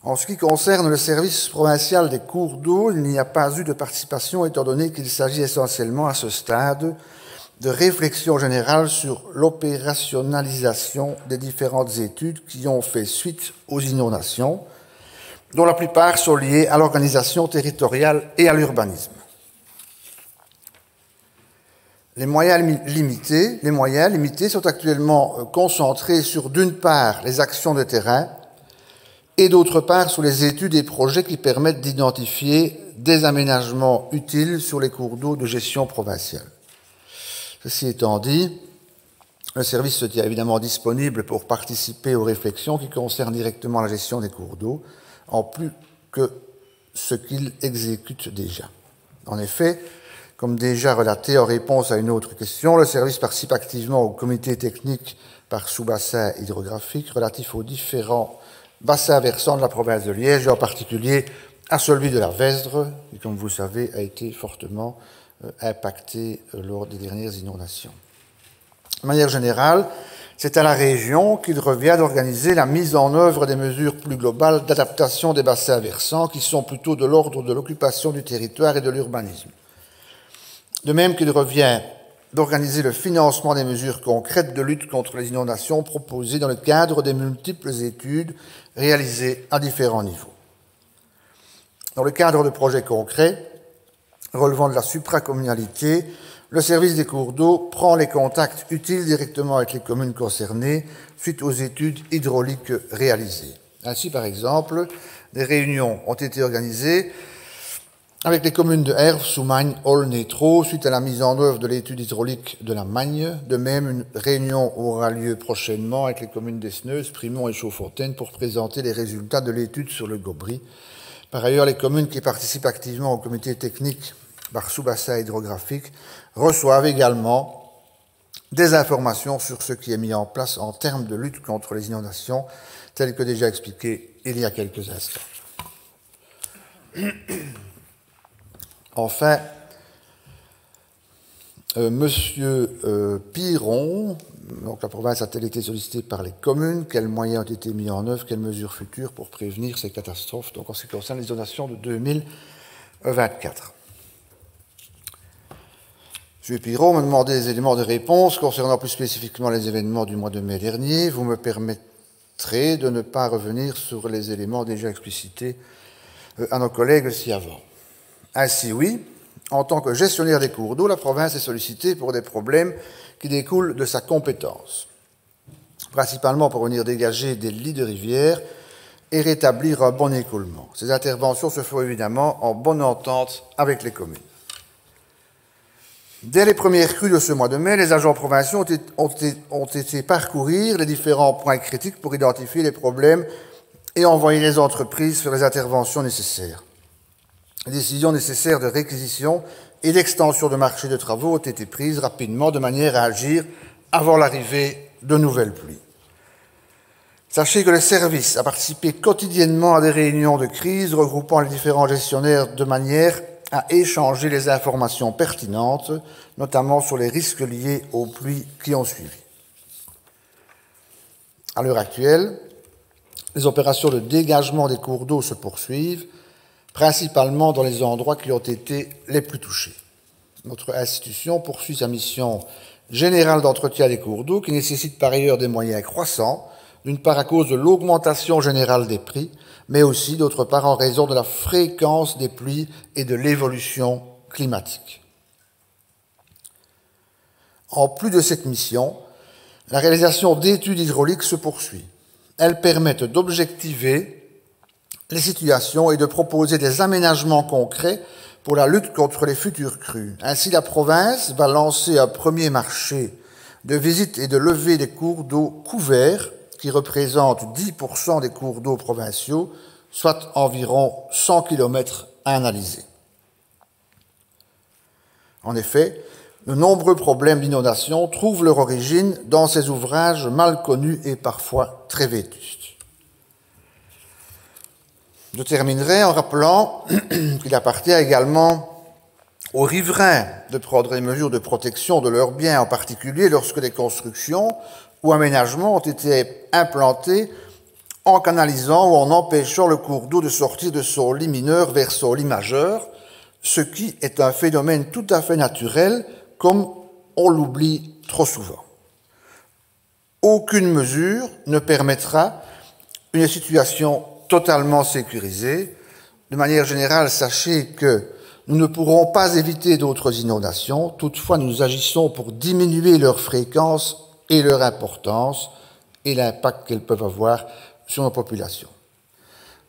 En ce qui concerne le service provincial des cours d'eau, il n'y a pas eu de participation étant donné qu'il s'agit essentiellement à ce stade de réflexion générale sur l'opérationnalisation des différentes études qui ont fait suite aux inondations, dont la plupart sont liées à l'organisation territoriale et à l'urbanisme. Les moyens limités sont actuellement concentrés sur, d'une part, les actions de terrain et, d'autre part, sur les études et projets qui permettent d'identifier des aménagements utiles sur les cours d'eau de gestion provinciale. Ceci étant dit, le service se tient évidemment disponible pour participer aux réflexions qui concernent directement la gestion des cours d'eau, en plus que ce qu'il exécute déjà. En effet, comme déjà relaté en réponse à une autre question, le service participe activement au comité technique par sous-bassin hydrographique relatif aux différents bassins versants de la province de Liège, et en particulier à celui de la Vesdre, qui, comme vous savez, a été fortement impacté lors des dernières inondations. De manière générale, c'est à la région qu'il revient d'organiser la mise en œuvre des mesures plus globales d'adaptation des bassins versants qui sont plutôt de l'ordre de l'occupation du territoire et de l'urbanisme. De même qu'il revient d'organiser le financement des mesures concrètes de lutte contre les inondations proposées dans le cadre des multiples études réalisées à différents niveaux. Dans le cadre de projets concrets relevant de la supracommunalité, le service des cours d'eau prend les contacts utiles directement avec les communes concernées suite aux études hydrauliques réalisées. Ainsi, par exemple, des réunions ont été organisées avec les communes de Herve, Soumagne, Aulne et Traux suite à la mise en œuvre de l'étude hydraulique de la Magne. De même, une réunion aura lieu prochainement avec les communes d'Esneuse, Primont et Chaudfontaine pour présenter les résultats de l'étude sur le Gobry. Par ailleurs, les communes qui participent activement au comité technique par sous-bassin hydrographique reçoivent également des informations sur ce qui est mis en place en termes de lutte contre les inondations, tel que déjà expliqué il y a quelques instants. Enfin, Monsieur Piron, donc la province a-t-elle été sollicitée par les communes? Quels moyens ont été mis en œuvre? Quelles mesures futures pour prévenir ces catastrophes? Donc en ce qui concerne les inondations de 2024. M. Piron me demandait des éléments de réponse concernant plus spécifiquement les événements du mois de mai dernier. Vous me permettrez de ne pas revenir sur les éléments déjà explicités à nos collègues ci-avant. Ainsi, oui, en tant que gestionnaire des cours d'eau, la province est sollicitée pour des problèmes qui découlent de sa compétence, principalement pour venir dégager des lits de rivière et rétablir un bon écoulement. Ces interventions se font évidemment en bonne entente avec les communes. Dès les premières crues de ce mois de mai, les agents provinciaux ont été parcourir les différents points critiques pour identifier les problèmes et envoyer les entreprises sur les interventions nécessaires. Les décisions nécessaires de réquisition et d'extension de marché de travaux ont été prises rapidement de manière à agir avant l'arrivée de nouvelles pluies. Sachez que le service a participé quotidiennement à des réunions de crise regroupant les différents gestionnaires de manière à échanger les informations pertinentes, notamment sur les risques liés aux pluies qui ont suivi. À l'heure actuelle, les opérations de dégagement des cours d'eau se poursuivent, principalement dans les endroits qui ont été les plus touchés. Notre institution poursuit sa mission générale d'entretien des cours d'eau, qui nécessite par ailleurs des moyens croissants, d'une part à cause de l'augmentation générale des prix, mais aussi, d'autre part, en raison de la fréquence des pluies et de l'évolution climatique. En plus de cette mission, la réalisation d'études hydrauliques se poursuit. Elles permettent d'objectiver les situations et de proposer des aménagements concrets pour la lutte contre les futures crues. Ainsi, la province va lancer un premier marché de visite et de levée des cours d'eau couverts qui représente 10% des cours d'eau provinciaux, soit environ 100 km à analyser. En effet, de nombreux problèmes d'inondation trouvent leur origine dans ces ouvrages mal connus et parfois très vétustes. Je terminerai en rappelant qu'il appartient également aux riverains de prendre des mesures de protection de leurs biens, en particulier lorsque des constructions ou aménagements ont été implantés en canalisant ou en empêchant le cours d'eau de sortir de son lit mineur vers son lit majeur, ce qui est un phénomène tout à fait naturel, comme on l'oublie trop souvent. Aucune mesure ne permettra une situation totalement sécurisée. De manière générale, sachez que nous ne pourrons pas éviter d'autres inondations, toutefois nous agissons pour diminuer leur fréquence et leur importance et l'impact qu'elles peuvent avoir sur nos populations.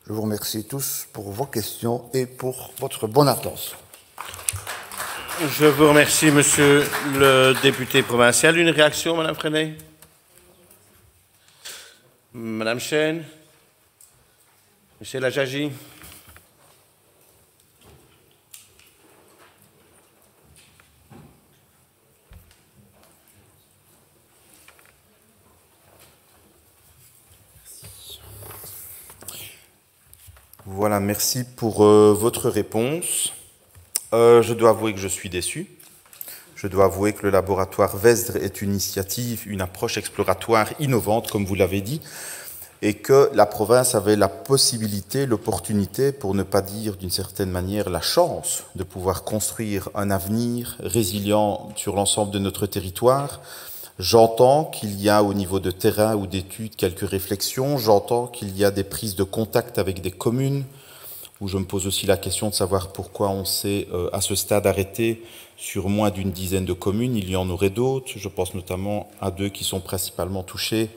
Je vous remercie tous pour vos questions et pour votre bonne attention. Je vous remercie, monsieur le député provincial. Une réaction, madame Freinet? Madame Chêne? Monsieur Lajagi? Voilà, merci pour votre réponse. Je dois avouer que je suis déçu. Je dois avouer que le laboratoire Vesdre est une initiative, une approche exploratoire innovante, comme vous l'avez dit, et que la province avait la possibilité, l'opportunité, pour ne pas dire d'une certaine manière la chance, de pouvoir construire un avenir résilient sur l'ensemble de notre territoire. J'entends qu'il y a au niveau de terrain ou d'études quelques réflexions, j'entends qu'il y a des prises de contact avec des communes, où je me pose aussi la question de savoir pourquoi on s'est à ce stade arrêté sur moins d'une dizaine de communes. Il y en aurait d'autres, je pense notamment à deux qui sont principalement touchées,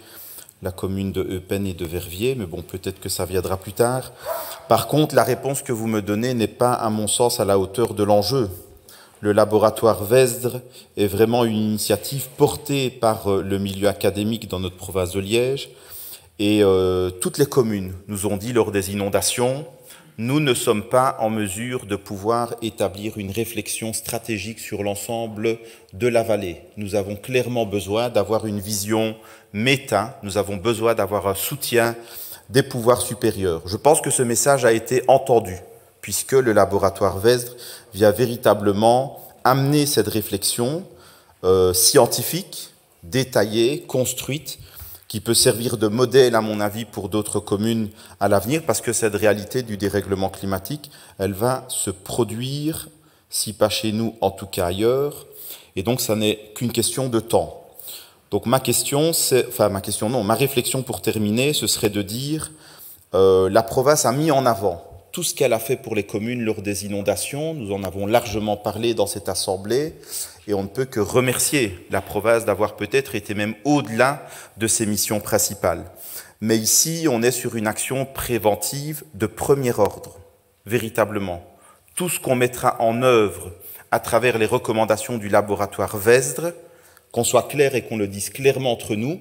la commune de Eupen et de Verviers, mais bon, peut-être que ça viendra plus tard. Par contre, la réponse que vous me donnez n'est pas, à mon sens, à la hauteur de l'enjeu. Le laboratoire Vesdre est vraiment une initiative portée par le milieu académique dans notre province de Liège, et toutes les communes nous ont dit lors des inondations, nous ne sommes pas en mesure de pouvoir établir une réflexion stratégique sur l'ensemble de la vallée. Nous avons clairement besoin d'avoir une vision méta, nous avons besoin d'avoir un soutien des pouvoirs supérieurs. Je pense que ce message a été entendu puisque le laboratoire Vesdre vient véritablement amener cette réflexion scientifique, détaillée, construite, qui peut servir de modèle, à mon avis, pour d'autres communes à l'avenir, parce que cette réalité du dérèglement climatique, elle va se produire, si pas chez nous, en tout cas ailleurs, et donc ça n'est qu'une question de temps. Donc ma réflexion pour terminer, ce serait de dire, la province a mis en avant tout ce qu'elle a fait pour les communes lors des inondations. Nous en avons largement parlé dans cette assemblée, et on ne peut que remercier la province d'avoir peut-être été même au-delà de ses missions principales. Mais ici, on est sur une action préventive de premier ordre, véritablement. Tout ce qu'on mettra en œuvre à travers les recommandations du laboratoire Vesdre, qu'on soit clair et qu'on le dise clairement entre nous,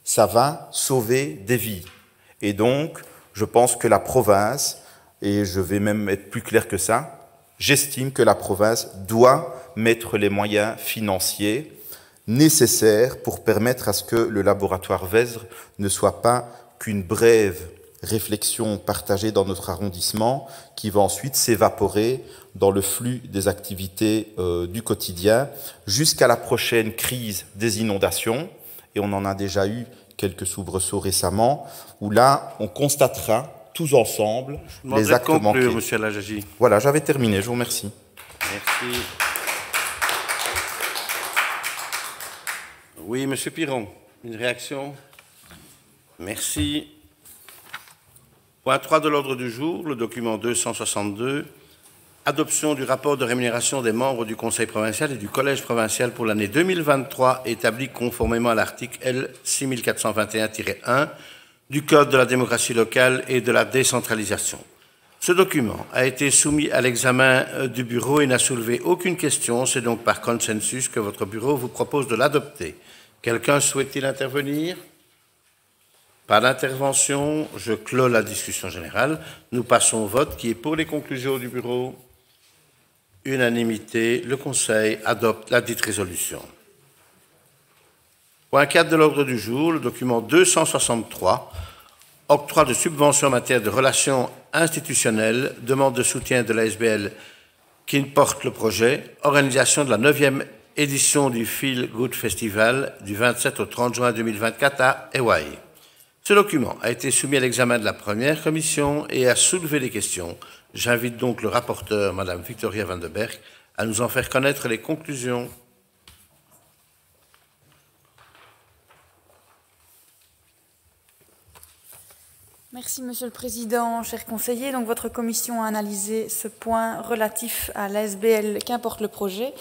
ça va sauver des vies. Et donc, je pense que la province, et je vais même être plus clair que ça, j'estime que la province doit mettre les moyens financiers nécessaires pour permettre à ce que le laboratoire Vesdre ne soit pas qu'une brève réflexion partagée dans notre arrondissement qui va ensuite s'évaporer dans le flux des activités du quotidien jusqu'à la prochaine crise des inondations, et on en a déjà eu quelques soubresauts récemment, où là, on constatera tous ensemble les actes manqués. Monsieur Lajagi. Voilà, j'avais terminé, je vous remercie. Merci. Oui, Monsieur Piron, une réaction? Merci. Point 3 de l'ordre du jour, le document 262, adoption du rapport de rémunération des membres du Conseil provincial et du Collège provincial pour l'année 2023, établi conformément à l'article L. 6421-1 du Code de la démocratie locale et de la décentralisation. Ce document a été soumis à l'examen du bureau et n'a soulevé aucune question. C'est donc par consensus que votre bureau vous propose de l'adopter. Quelqu'un souhaite-t-il intervenir? Pas d'intervention. Je clôt la discussion générale. Nous passons au vote. Qui est pour les conclusions du bureau? Unanimité. Le Conseil adopte la dite résolution. Point 4 de l'ordre du jour, le document 263, octroi de subventions en matière de relations institutionnelles, demande de soutien de l'ASBL qui porte le projet, organisation de la 9e édition du Feel Good Festival du 27 au 30 juin 2024 à Hawaï. Ce document a été soumis à l'examen de la première commission et a soulevé des questions. J'invite donc le rapporteur, Madame Victoria Van de Berg, à nous en faire connaître les conclusions. Merci, Monsieur le Président, chers conseillers. Donc, votre commission a analysé ce point relatif à l'ASBL qu'importe le projet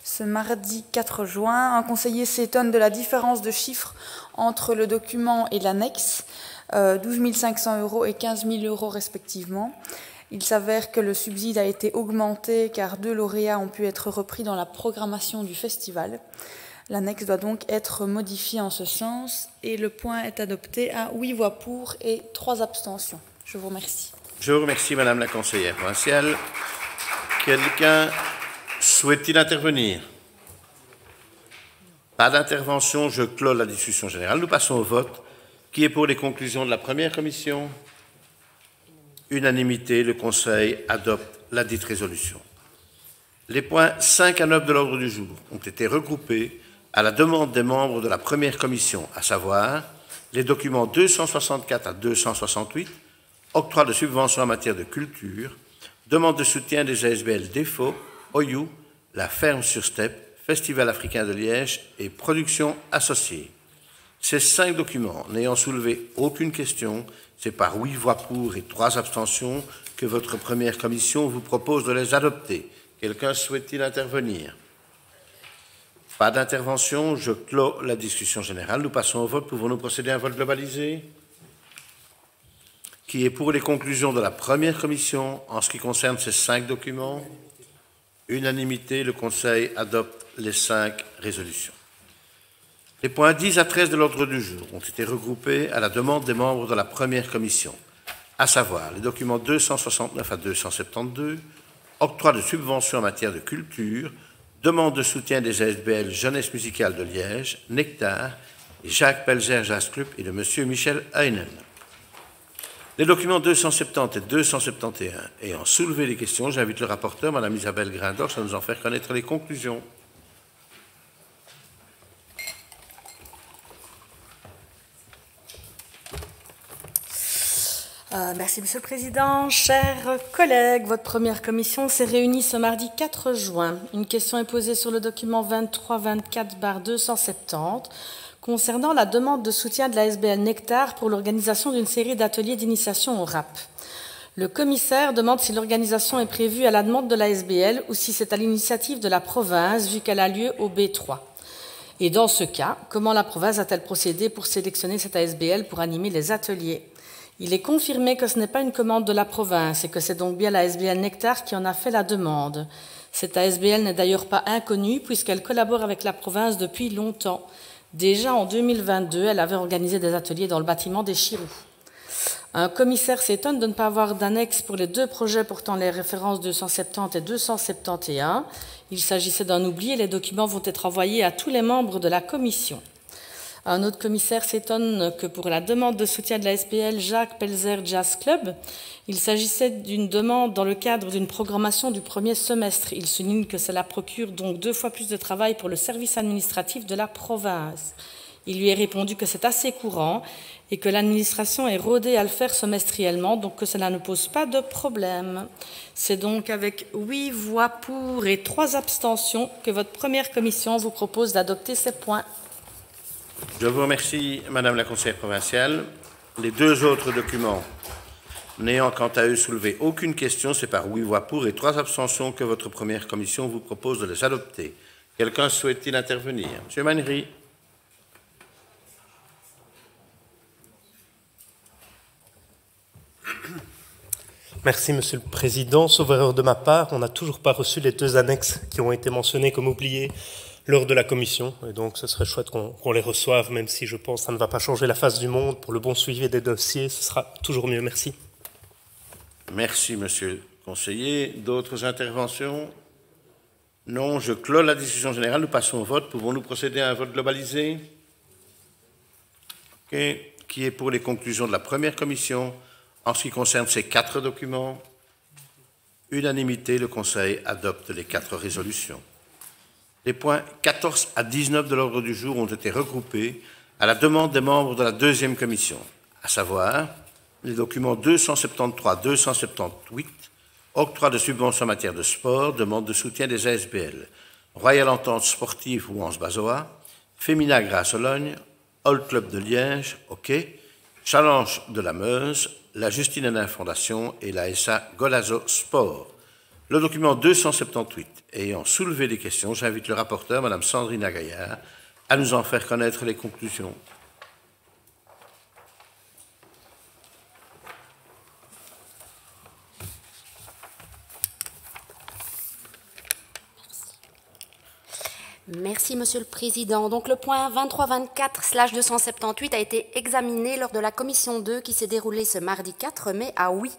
ce mardi 4 juin. Un conseiller s'étonne de la différence de chiffres entre le document et l'annexe, 12 500 € et 15 000 € respectivement. Il s'avère que le subside a été augmenté car 2 lauréats ont pu être repris dans la programmation du festival. L'annexe doit donc être modifiée en ce sens et le point est adopté à 8 voix pour et 3 abstentions. Je vous remercie. Je vous remercie, Madame la conseillère provinciale. Quelqu'un souhaite-t-il intervenir? Pas d'intervention, je clôt la discussion générale. Nous passons au vote. Qui est pour les conclusions de la première commission? Unanimité, le Conseil adopte la dite résolution. Les points 5 à 9 de l'ordre du jour ont été regroupés à la demande des membres de la première commission, à savoir les documents 264 à 268, octroi de subventions en matière de culture, demande de soutien des ASBL Défaut, Oyou, La Ferme sur Steppe, Festival africain de Liège et Productions associées. Ces 5 documents n'ayant soulevé aucune question, c'est par 8 voix pour et 3 abstentions que votre première commission vous propose de les adopter. Quelqu'un souhaite-t-il intervenir? Pas d'intervention, je clôt la discussion générale. Nous passons au vote. Pouvons-nous procéder à un vote globalisé? Qui est pour les conclusions de la première commission en ce qui concerne ces 5 documents? Unanimité, le Conseil adopte les 5 résolutions. Les points 10 à 13 de l'ordre du jour ont été regroupés à la demande des membres de la première commission, à savoir les documents 269 à 272, octroi de subventions en matière de culture, demande de soutien des ASBL Jeunesse musicale de Liège, Nectar et Jacques Pelzer Jazz Club et de M. Michel Heinen. Les documents 270 et 271 ayant soulevé les questions, j'invite le rapporteur, Mme Isabelle Grindorf, à nous en faire connaître les conclusions. Merci, Monsieur le Président. Chers collègues, votre première commission s'est réunie ce mardi 4 juin. Une question est posée sur le document 2324/270 concernant la demande de soutien de la SBL Nectar pour l'organisation d'une série d'ateliers d'initiation au rap. Le commissaire demande si l'organisation est prévue à la demande de la SBL ou si c'est à l'initiative de la province, vu qu'elle a lieu au B3. Et dans ce cas, comment la province a-t-elle procédé pour sélectionner cette ASBL pour animer les ateliers ? Il est confirmé que ce n'est pas une commande de la province et que c'est donc bien la ASBL Nectar qui en a fait la demande. Cette ASBL n'est d'ailleurs pas inconnue puisqu'elle collabore avec la province depuis longtemps. Déjà en 2022, elle avait organisé des ateliers dans le bâtiment des Chirous. Un commissaire s'étonne de ne pas avoir d'annexe pour les deux projets portant les références 270 et 271. Il s'agissait d'un oubli et les documents vont être envoyés à tous les membres de la commission. Un autre commissaire s'étonne que pour la demande de soutien de la SPL Jacques Pelzer Jazz Club, il s'agissait d'une demande dans le cadre d'une programmation du premier semestre. Il souligne que cela procure donc 2 fois plus de travail pour le service administratif de la province. Il lui est répondu que c'est assez courant et que l'administration est rodée à le faire semestriellement, donc que cela ne pose pas de problème. C'est donc avec 8 voix pour et 3 abstentions que votre première commission vous propose d'adopter ces points. Je vous remercie, Madame la conseillère provinciale. Les 2 autres documents n'ayant quant à eux soulevé aucune question, c'est par 8 voix pour et 3 abstentions que votre première commission vous propose de les adopter. Quelqu'un souhaite-t-il intervenir? Monsieur Mannery. Merci, Monsieur le Président. Sauf erreur de ma part, on n'a toujours pas reçu les 2 annexes qui ont été mentionnées comme oubliées lors de la commission. Et donc, ce serait chouette qu'on les reçoive, même si je pense que ça ne va pas changer la face du monde. Pour le bon suivi des dossiers, ce sera toujours mieux. Merci. Merci, Monsieur le conseiller. D'autres interventions? Non, je clôt la discussion générale. Nous passons au vote. Pouvons-nous procéder à un vote globalisé? OK. Qui est pour les conclusions de la première commission en ce qui concerne ces 4 documents? Unanimité, le Conseil adopte les 4 résolutions. Les points 14 à 19 de l'ordre du jour ont été regroupés à la demande des membres de la deuxième commission, à savoir les documents 273-278, octroi de subventions en matière de sport, demande de soutien des ASBL, Royal Entente Sportive Ouance-Bazoa, Femina Grasse-Ologne, Old Club de Liège, OK, Challenge de la Meuse, la Justine Hénin Fondation et la SA Golazo Sport. Le document 278 ayant soulevé des questions, j'invite le rapporteur, Mme Sandrine Agaillard, à nous en faire connaître les conclusions. Merci, Monsieur le Président. Donc, le point 2324/278 a été examiné lors de la commission 2 qui s'est déroulée ce mardi 4 mai à Oui.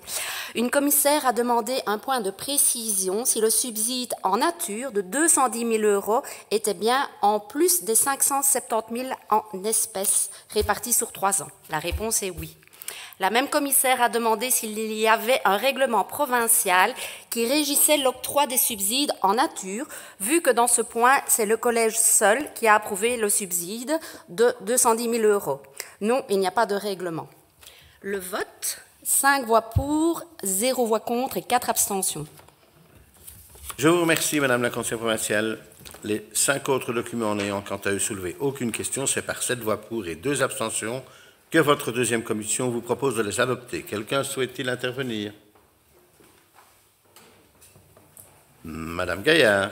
Une commissaire a demandé un point de précision si le subside en nature de 210 000 € était bien en plus des 570 000 en espèces répartis sur 3 ans. La réponse est oui. La même commissaire a demandé s'il y avait un règlement provincial qui régissait l'octroi des subsides en nature, vu que dans ce point, c'est le collège seul qui a approuvé le subside de 210 000 €. Non, il n'y a pas de règlement. Le vote, 5 voix pour, 0 voix contre et 4 abstentions. Je vous remercie, Madame la conseillère provinciale. Les 5 autres documents n'ayant quant à eux soulevé aucune question, c'est par 7 voix pour et 2 abstentions que votre deuxième commission vous propose de les adopter. Quelqu'un souhaite-t-il intervenir? Madame Gaillard.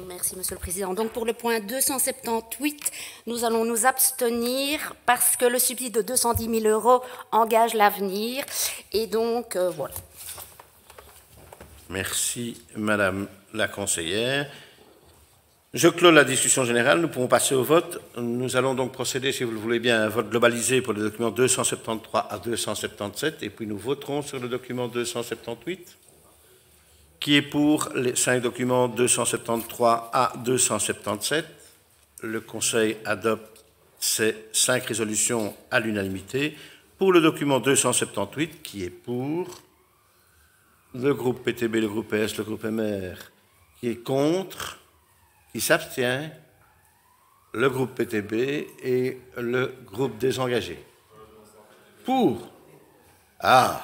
Merci, Monsieur le Président. Donc, pour le point 278, nous allons nous abstenir parce que le subside de 210 000 € engage l'avenir. Et donc, voilà. Merci, Madame la conseillère. Je clôt la discussion générale. Nous pouvons passer au vote. Nous allons donc procéder, si vous le voulez bien, à un vote globalisé pour les documents 273 à 277, et puis nous voterons sur le document 278. Qui est pour les 5 documents 273 à 277? Le Conseil adopte ces 5 résolutions à l'unanimité. Pour le document 278, qui est pour? Le groupe PTB, le groupe PS, le groupe MR. Qui est contre? Qui s'abstient? Le groupe PTB et le groupe désengagé. Pour? Ah!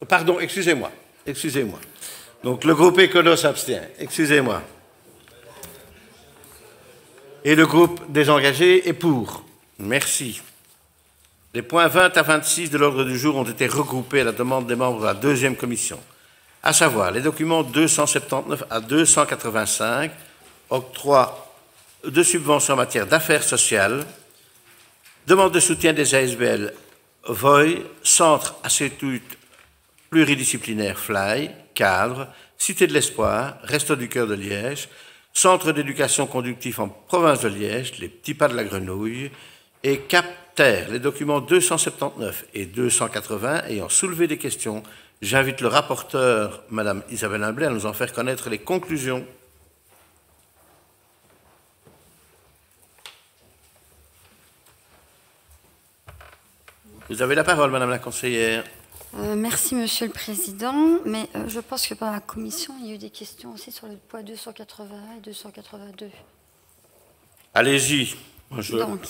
Pardon, excusez-moi. Donc le groupe Écolo s'abstient. Excusez-moi. Et le groupe désengagé est pour. Merci. Les points 20 à 26 de l'ordre du jour ont été regroupés à la demande des membres de la deuxième commission, à savoir les documents 279 à 285, octroi de subventions en matière d'affaires sociales, demande de soutien des ASBL VOY, Centre Institut pluridisciplinaire FLY, cadre, Cité de l'Espoir, Resto du Cœur de Liège, Centre d'éducation conductif en province de Liège, les Petits Pas de la Grenouille, et Cap-Terre, les documents 279 et 280 ayant soulevé des questions. J'invite le rapporteur, Madame Isabelle Imblet, à nous en faire connaître les conclusions. Vous avez la parole, Madame la conseillère. Merci, Monsieur le Président. Mais je pense que par la Commission, il y a eu des questions aussi sur le point 281 et 282. Allez-y. Donc,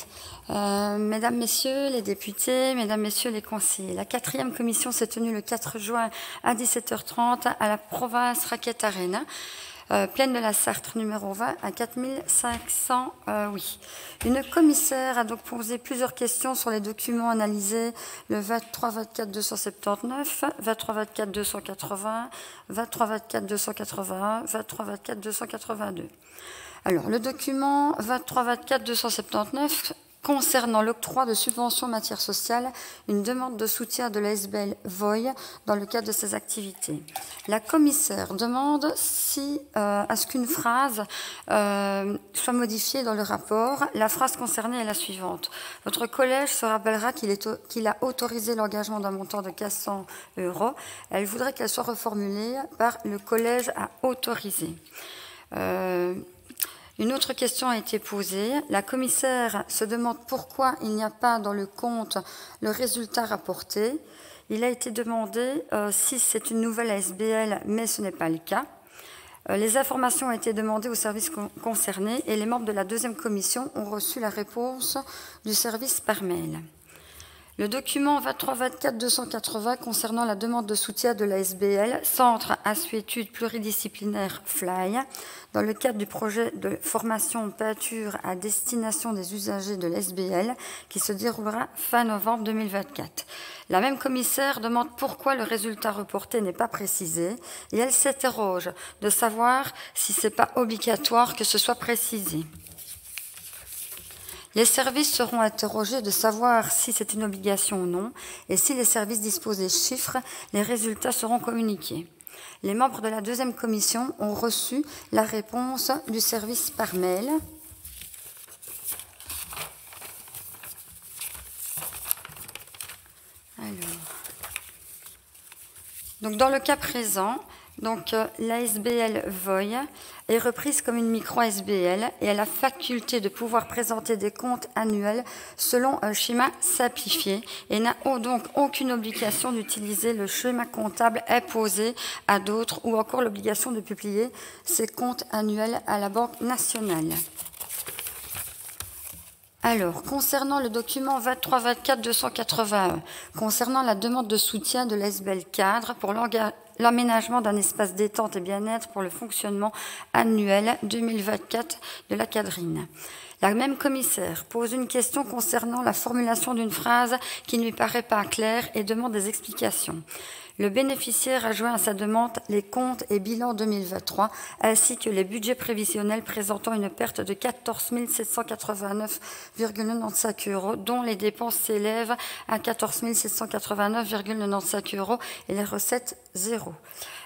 Mesdames, Messieurs les députés, Mesdames, Messieurs les conseillers, la 4e commission s'est tenue le 4 juin à 17h30 à la province Raquette Arena, plaine de la Sarthe, numéro 20, à 4500, oui. Une commissaire a donc posé plusieurs questions sur les documents analysés, le 23-24-279, 23-24-280, 23-24-281, 23-24-282. Alors, le document 23-24-279 concernant l'octroi de subventions en matière sociale, une demande de soutien de l'ASBL VOY dans le cadre de ses activités. La commissaire demande à ce qu'une phrase soit modifiée dans le rapport. La phrase concernée est la suivante. Votre collège se rappellera qu'il a autorisé l'engagement d'un montant de 400 €. Elle voudrait qu'elle soit reformulée par le collège a autorisé. Une autre question a été posée. La commissaire se demande pourquoi il n'y a pas dans le compte le résultat rapporté. Il a été demandé si c'est une nouvelle ASBL, mais ce n'est pas le cas. Les informations ont été demandées aux services concernés et les membres de la deuxième commission ont reçu la réponse du service par mail. Le document 23-24-280 concernant la demande de soutien de la SBL, Centre Assuétude pluridisciplinaire FLY, dans le cadre du projet de formation peinture à destination des usagers de l'SBL qui se déroulera fin novembre 2024. La même commissaire demande pourquoi le résultat reporté n'est pas précisé et elle s'interroge de savoir si ce n'est pas obligatoire que ce soit précisé. Les services seront interrogés de savoir si c'est une obligation ou non, et si les services disposent des chiffres, les résultats seront communiqués. Les membres de la deuxième commission ont reçu la réponse du service par mail. Donc, dans le cas présent, l'ASBL VOY est reprise comme une micro-SBL et a la faculté de pouvoir présenter des comptes annuels selon un schéma simplifié et n'a donc aucune obligation d'utiliser le schéma comptable imposé à d'autres ou encore l'obligation de publier ses comptes annuels à la Banque nationale. Alors, concernant le document 23-24-281, concernant la demande de soutien de l'ASBL cadre pour l'aménagement d'un espace détente et bien-être pour le fonctionnement annuel 2024 de la Cadrine. La même commissaire pose une question concernant la formulation d'une phrase qui ne lui paraît pas claire et demande des explications. Le bénéficiaire a joint à sa demande les comptes et bilans 2023 ainsi que les budgets prévisionnels présentant une perte de 14 789,95 € dont les dépenses s'élèvent à 14 789,95 € et les recettes 0.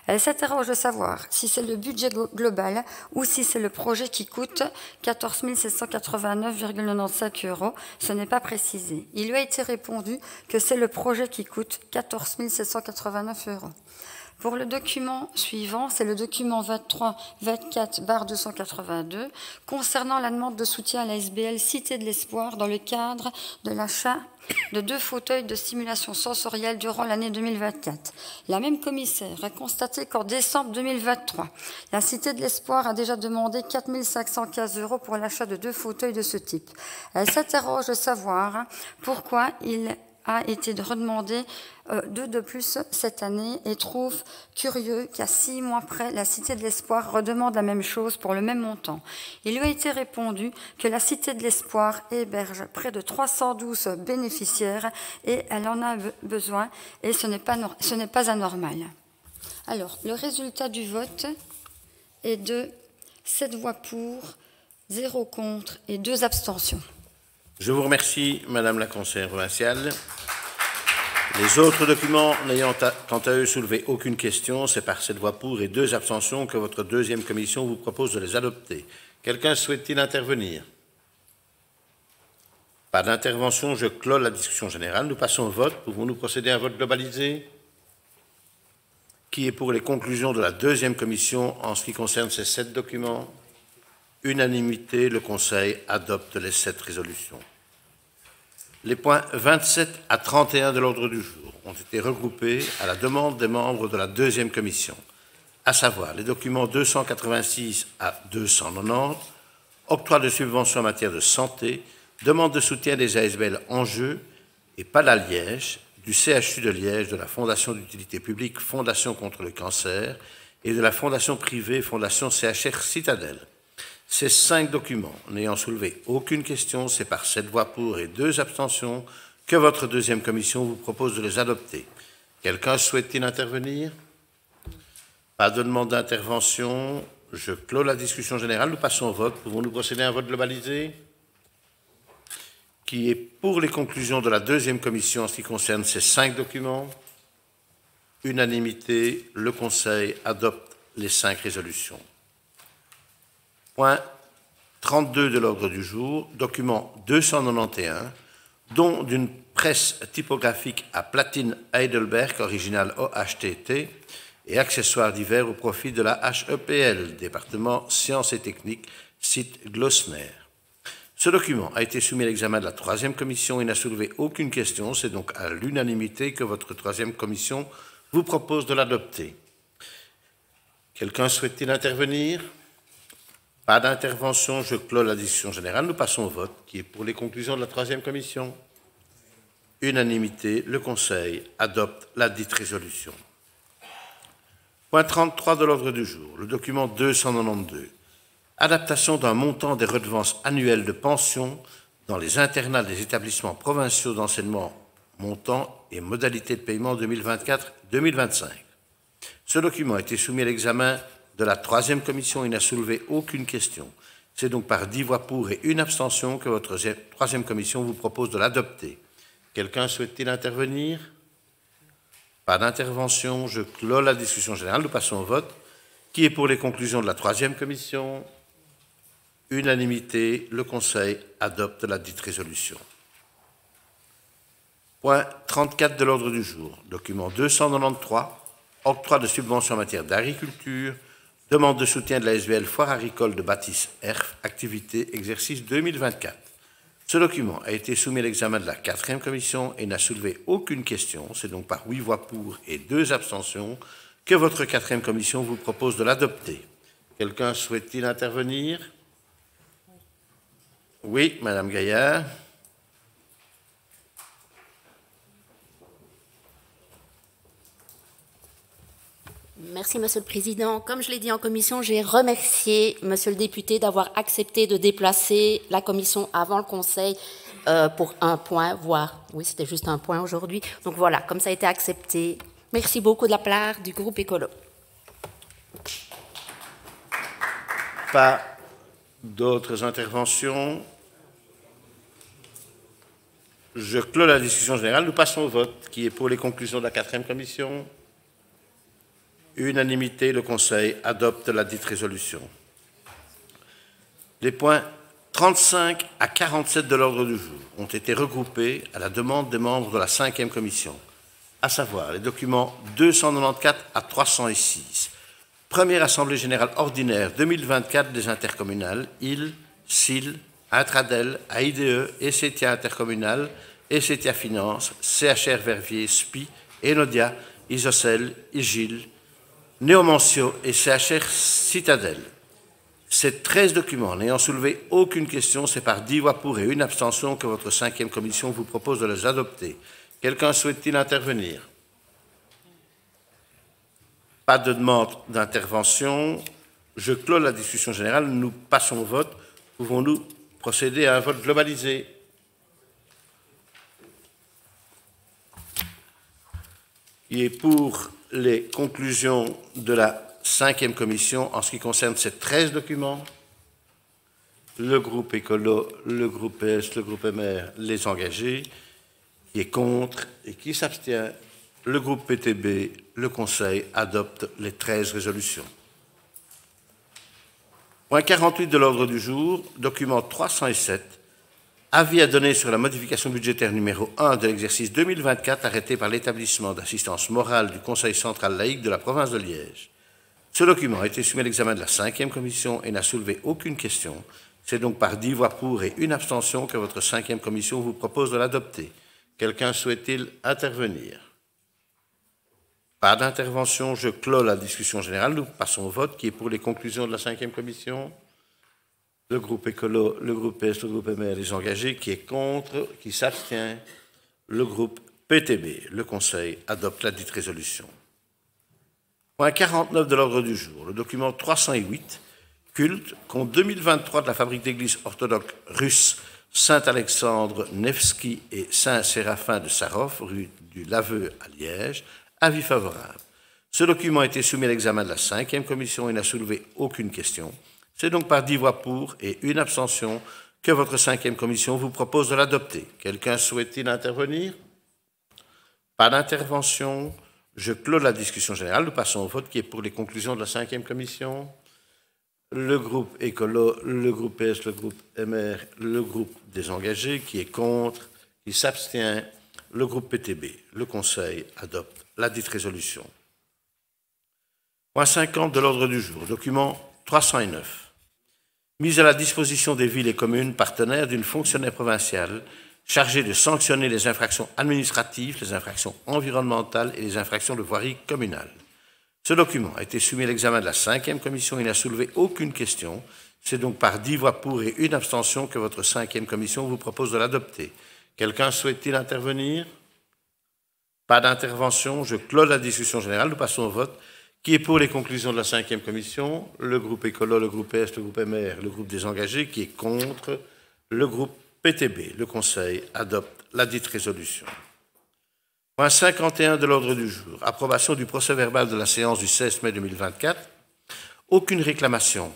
Elle s'interroge de savoir si c'est le budget global ou si c'est le projet qui coûte 14 789,95 €. Ce n'est pas précisé. Il lui a été répondu que c'est le projet qui coûte 14 789 €. Pour le document suivant, c'est le document 23-24/282 concernant la demande de soutien à la SBL Cité de l'Espoir dans le cadre de l'achat de 2 fauteuils de stimulation sensorielle durant l'année 2024. La même commissaire a constaté qu'en décembre 2023, la Cité de l'Espoir a déjà demandé 4 515 € pour l'achat de 2 fauteuils de ce type. Elle s'interroge de savoir pourquoi il a été redemandé 2 de plus cette année et trouve curieux qu'à 6 mois près, la Cité de l'Espoir redemande la même chose pour le même montant. Il lui a été répondu que la Cité de l'Espoir héberge près de 312 bénéficiaires et elle en a besoin et ce n'est pas anormal. Alors, le résultat du vote est de 7 voix pour, 0 contre et 2 abstentions. Je vous remercie, Madame la conseillère provinciale. Les autres documents n'ayant quant à eux soulevé aucune question, c'est par 7 voix pour et 2 abstentions que votre deuxième commission vous propose de les adopter. Quelqu'un souhaite-t-il intervenir? Pas d'intervention, je clôt la discussion générale. Nous passons au vote. Pouvons-nous procéder à un vote globalisé? Qui est pour les conclusions de la deuxième commission en ce qui concerne ces 7 documents? Unanimité, le Conseil adopte les 7 résolutions. Les points 27 à 31 de l'ordre du jour ont été regroupés à la demande des membres de la deuxième commission, à savoir les documents 286 à 290, octroi de subventions en matière de santé, demande de soutien des ASBL en jeu et PALA Liège, du CHU de Liège, de la Fondation d'utilité publique Fondation contre le cancer et de la Fondation privée Fondation CHR Citadelle. Ces 5 documents n'ayant soulevé aucune question, c'est par 7 voix pour et 2 abstentions que votre deuxième commission vous propose de les adopter. Quelqu'un souhaite-t-il intervenir? Pas de demande d'intervention. Je clôt la discussion générale. Nous passons au vote. Pouvons-nous procéder à un vote globalisé? Qui est pour les conclusions de la deuxième commission en ce qui concerne ces 5 documents? Unanimité, le Conseil adopte les 5 résolutions. Point 32 de l'ordre du jour, document 291, don d'une presse typographique à platine Heidelberg, originale OHTT, et accessoires divers au profit de la HEPL, département Sciences et Techniques, site Glossner. Ce document a été soumis à l'examen de la troisième commission et n'a soulevé aucune question. C'est donc à l'unanimité que votre troisième commission vous propose de l'adopter. Quelqu'un souhaite-t-il intervenir? Pas d'intervention, je clôt la discussion générale. Nous passons au vote, qui est pour les conclusions de la troisième commission. Unanimité, le Conseil adopte la dite résolution. Point 33 de l'ordre du jour, le document 292. Adaptation d'un montant des redevances annuelles de pension dans les internats des établissements provinciaux d'enseignement, montant et modalités de paiement 2024-2025. Ce document a été soumis à l'examen de la troisième commission et n'a soulevé aucune question. C'est donc par 10 voix pour et 1 abstention que votre troisième commission vous propose de l'adopter. Quelqu'un souhaite-t-il intervenir? Pas d'intervention. Je clôt la discussion générale. Nous passons au vote. Qui est pour les conclusions de la troisième commission? Unanimité. Le Conseil adopte la dite résolution. Point 34 de l'ordre du jour. Document 293. Octroi de subventions en matière d'agriculture. Demande de soutien de la SBL Foire agricole de Bâtisse ERF, activité exercice 2024. Ce document a été soumis à l'examen de la quatrième commission et n'a soulevé aucune question. C'est donc par 8 voix pour et 2 abstentions que votre quatrième commission vous propose de l'adopter. Quelqu'un souhaite-t-il intervenir? Oui, Madame Gaillard. Merci, Monsieur le Président. Comme je l'ai dit en commission, j'ai remercié Monsieur le député d'avoir accepté de déplacer la commission avant le Conseil pour un point, voire, oui, c'était juste un point aujourd'hui. Donc voilà, comme ça a été accepté. Merci beaucoup de la part du groupe Écolo. Pas d'autres interventions. Je clôt la discussion générale. Nous passons au vote. Qui est pour les conclusions de la quatrième commission? Unanimité, le Conseil adopte la dite résolution. Les points 35 à 47 de l'ordre du jour ont été regroupés à la demande des membres de la 5e commission, à savoir les documents 294 à 306. Première Assemblée générale ordinaire 2024 des intercommunales, IL, SIL, Intradel, AIDE, ECETIA intercommunale, ECETIA Finance, CHR Verviers, SPI, Enodia, Isocel, IGIL, Néomancio et CHR Citadelle. Ces 13 documents n'ayant soulevé aucune question, c'est par 10 voix pour et une abstention que votre 5e commission vous propose de les adopter. Quelqu'un souhaite-t-il intervenir? Pas de demande d'intervention. Je clôt la discussion générale. Nous passons au vote. Pouvons-nous procéder à un vote globalisé? Qui est pour les conclusions de la 5e commission en ce qui concerne ces 13 documents? Le groupe Écolo, le groupe PS, le groupe MR, les engagés. Qui est contre et qui s'abstient? Le groupe PTB, le Conseil adopte les 13 résolutions. Point 48 de l'ordre du jour, document 307, avis à donner sur la modification budgétaire numéro 1 de l'exercice 2024 arrêté par l'établissement d'assistance morale du Conseil central laïque de la province de Liège. Ce document a été soumis à l'examen de la 5e commission et n'a soulevé aucune question. C'est donc par 10 voix pour et une abstention que votre 5e commission vous propose de l'adopter. Quelqu'un souhaite-t-il intervenir? Pas d'intervention, je clôt la discussion générale. Nous passons au vote. Qui est pour les conclusions de la 5e commission? Le groupe Écolo, le groupe PS, le groupe MR, les engagés. Qui est contre? Qui s'abstient? Le groupe PTB. Le Conseil adopte la dite résolution. Point 49 de l'ordre du jour. Le document 308, culte, compte 2023 de la fabrique d'églises orthodoxes russes Saint-Alexandre Nevski et Saint-Séraphin de Sarov, rue du Laveux à Liège. Avis favorable. Ce document a été soumis à l'examen de la 5e commission et n'a soulevé aucune question. C'est donc par 10 voix pour et une abstention que votre 5e commission vous propose de l'adopter. Quelqu'un souhaite-t-il intervenir? Pas d'intervention. Je clôt la discussion générale. Nous passons au vote. Qui est pour les conclusions de la 5e commission? Le groupe Écolo, le groupe PS, le groupe MR, le groupe des engagés. Qui est contre? Qui s'abstient? Le groupe PTB. Le Conseil adopte la dite résolution. Point 50 de l'ordre du jour. Document 309. Mise à la disposition des villes et communes partenaires d'une fonctionnaire provinciale chargée de sanctionner les infractions administratives, les infractions environnementales et les infractions de voirie communale. Ce document a été soumis à l'examen de la 5e commission et n'a soulevé aucune question. C'est donc par 10 voix pour et une abstention que votre 5e commission vous propose de l'adopter. Quelqu'un souhaite-t-il intervenir? Pas d'intervention. Je clôt la discussion générale. Nous passons au vote. Qui est pour les conclusions de la 5e commission? Le groupe Écolo, le groupe PS, le groupe MR, le groupe des engagés. Qui est contre? Le groupe PTB. Le Conseil adopte la dite résolution. Point 51 de l'ordre du jour. Approbation du procès-verbal de la séance du 16 mai 2024. Aucune réclamation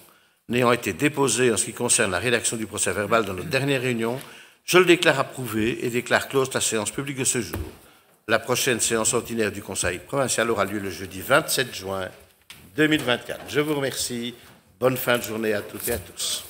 n'ayant été déposée en ce qui concerne la rédaction du procès-verbal dans notre dernière réunion, je le déclare approuvé et déclare close la séance publique de ce jour. La prochaine séance ordinaire du Conseil provincial aura lieu le jeudi 27 juin 2024. Je vous remercie. Bonne fin de journée à toutes et à tous.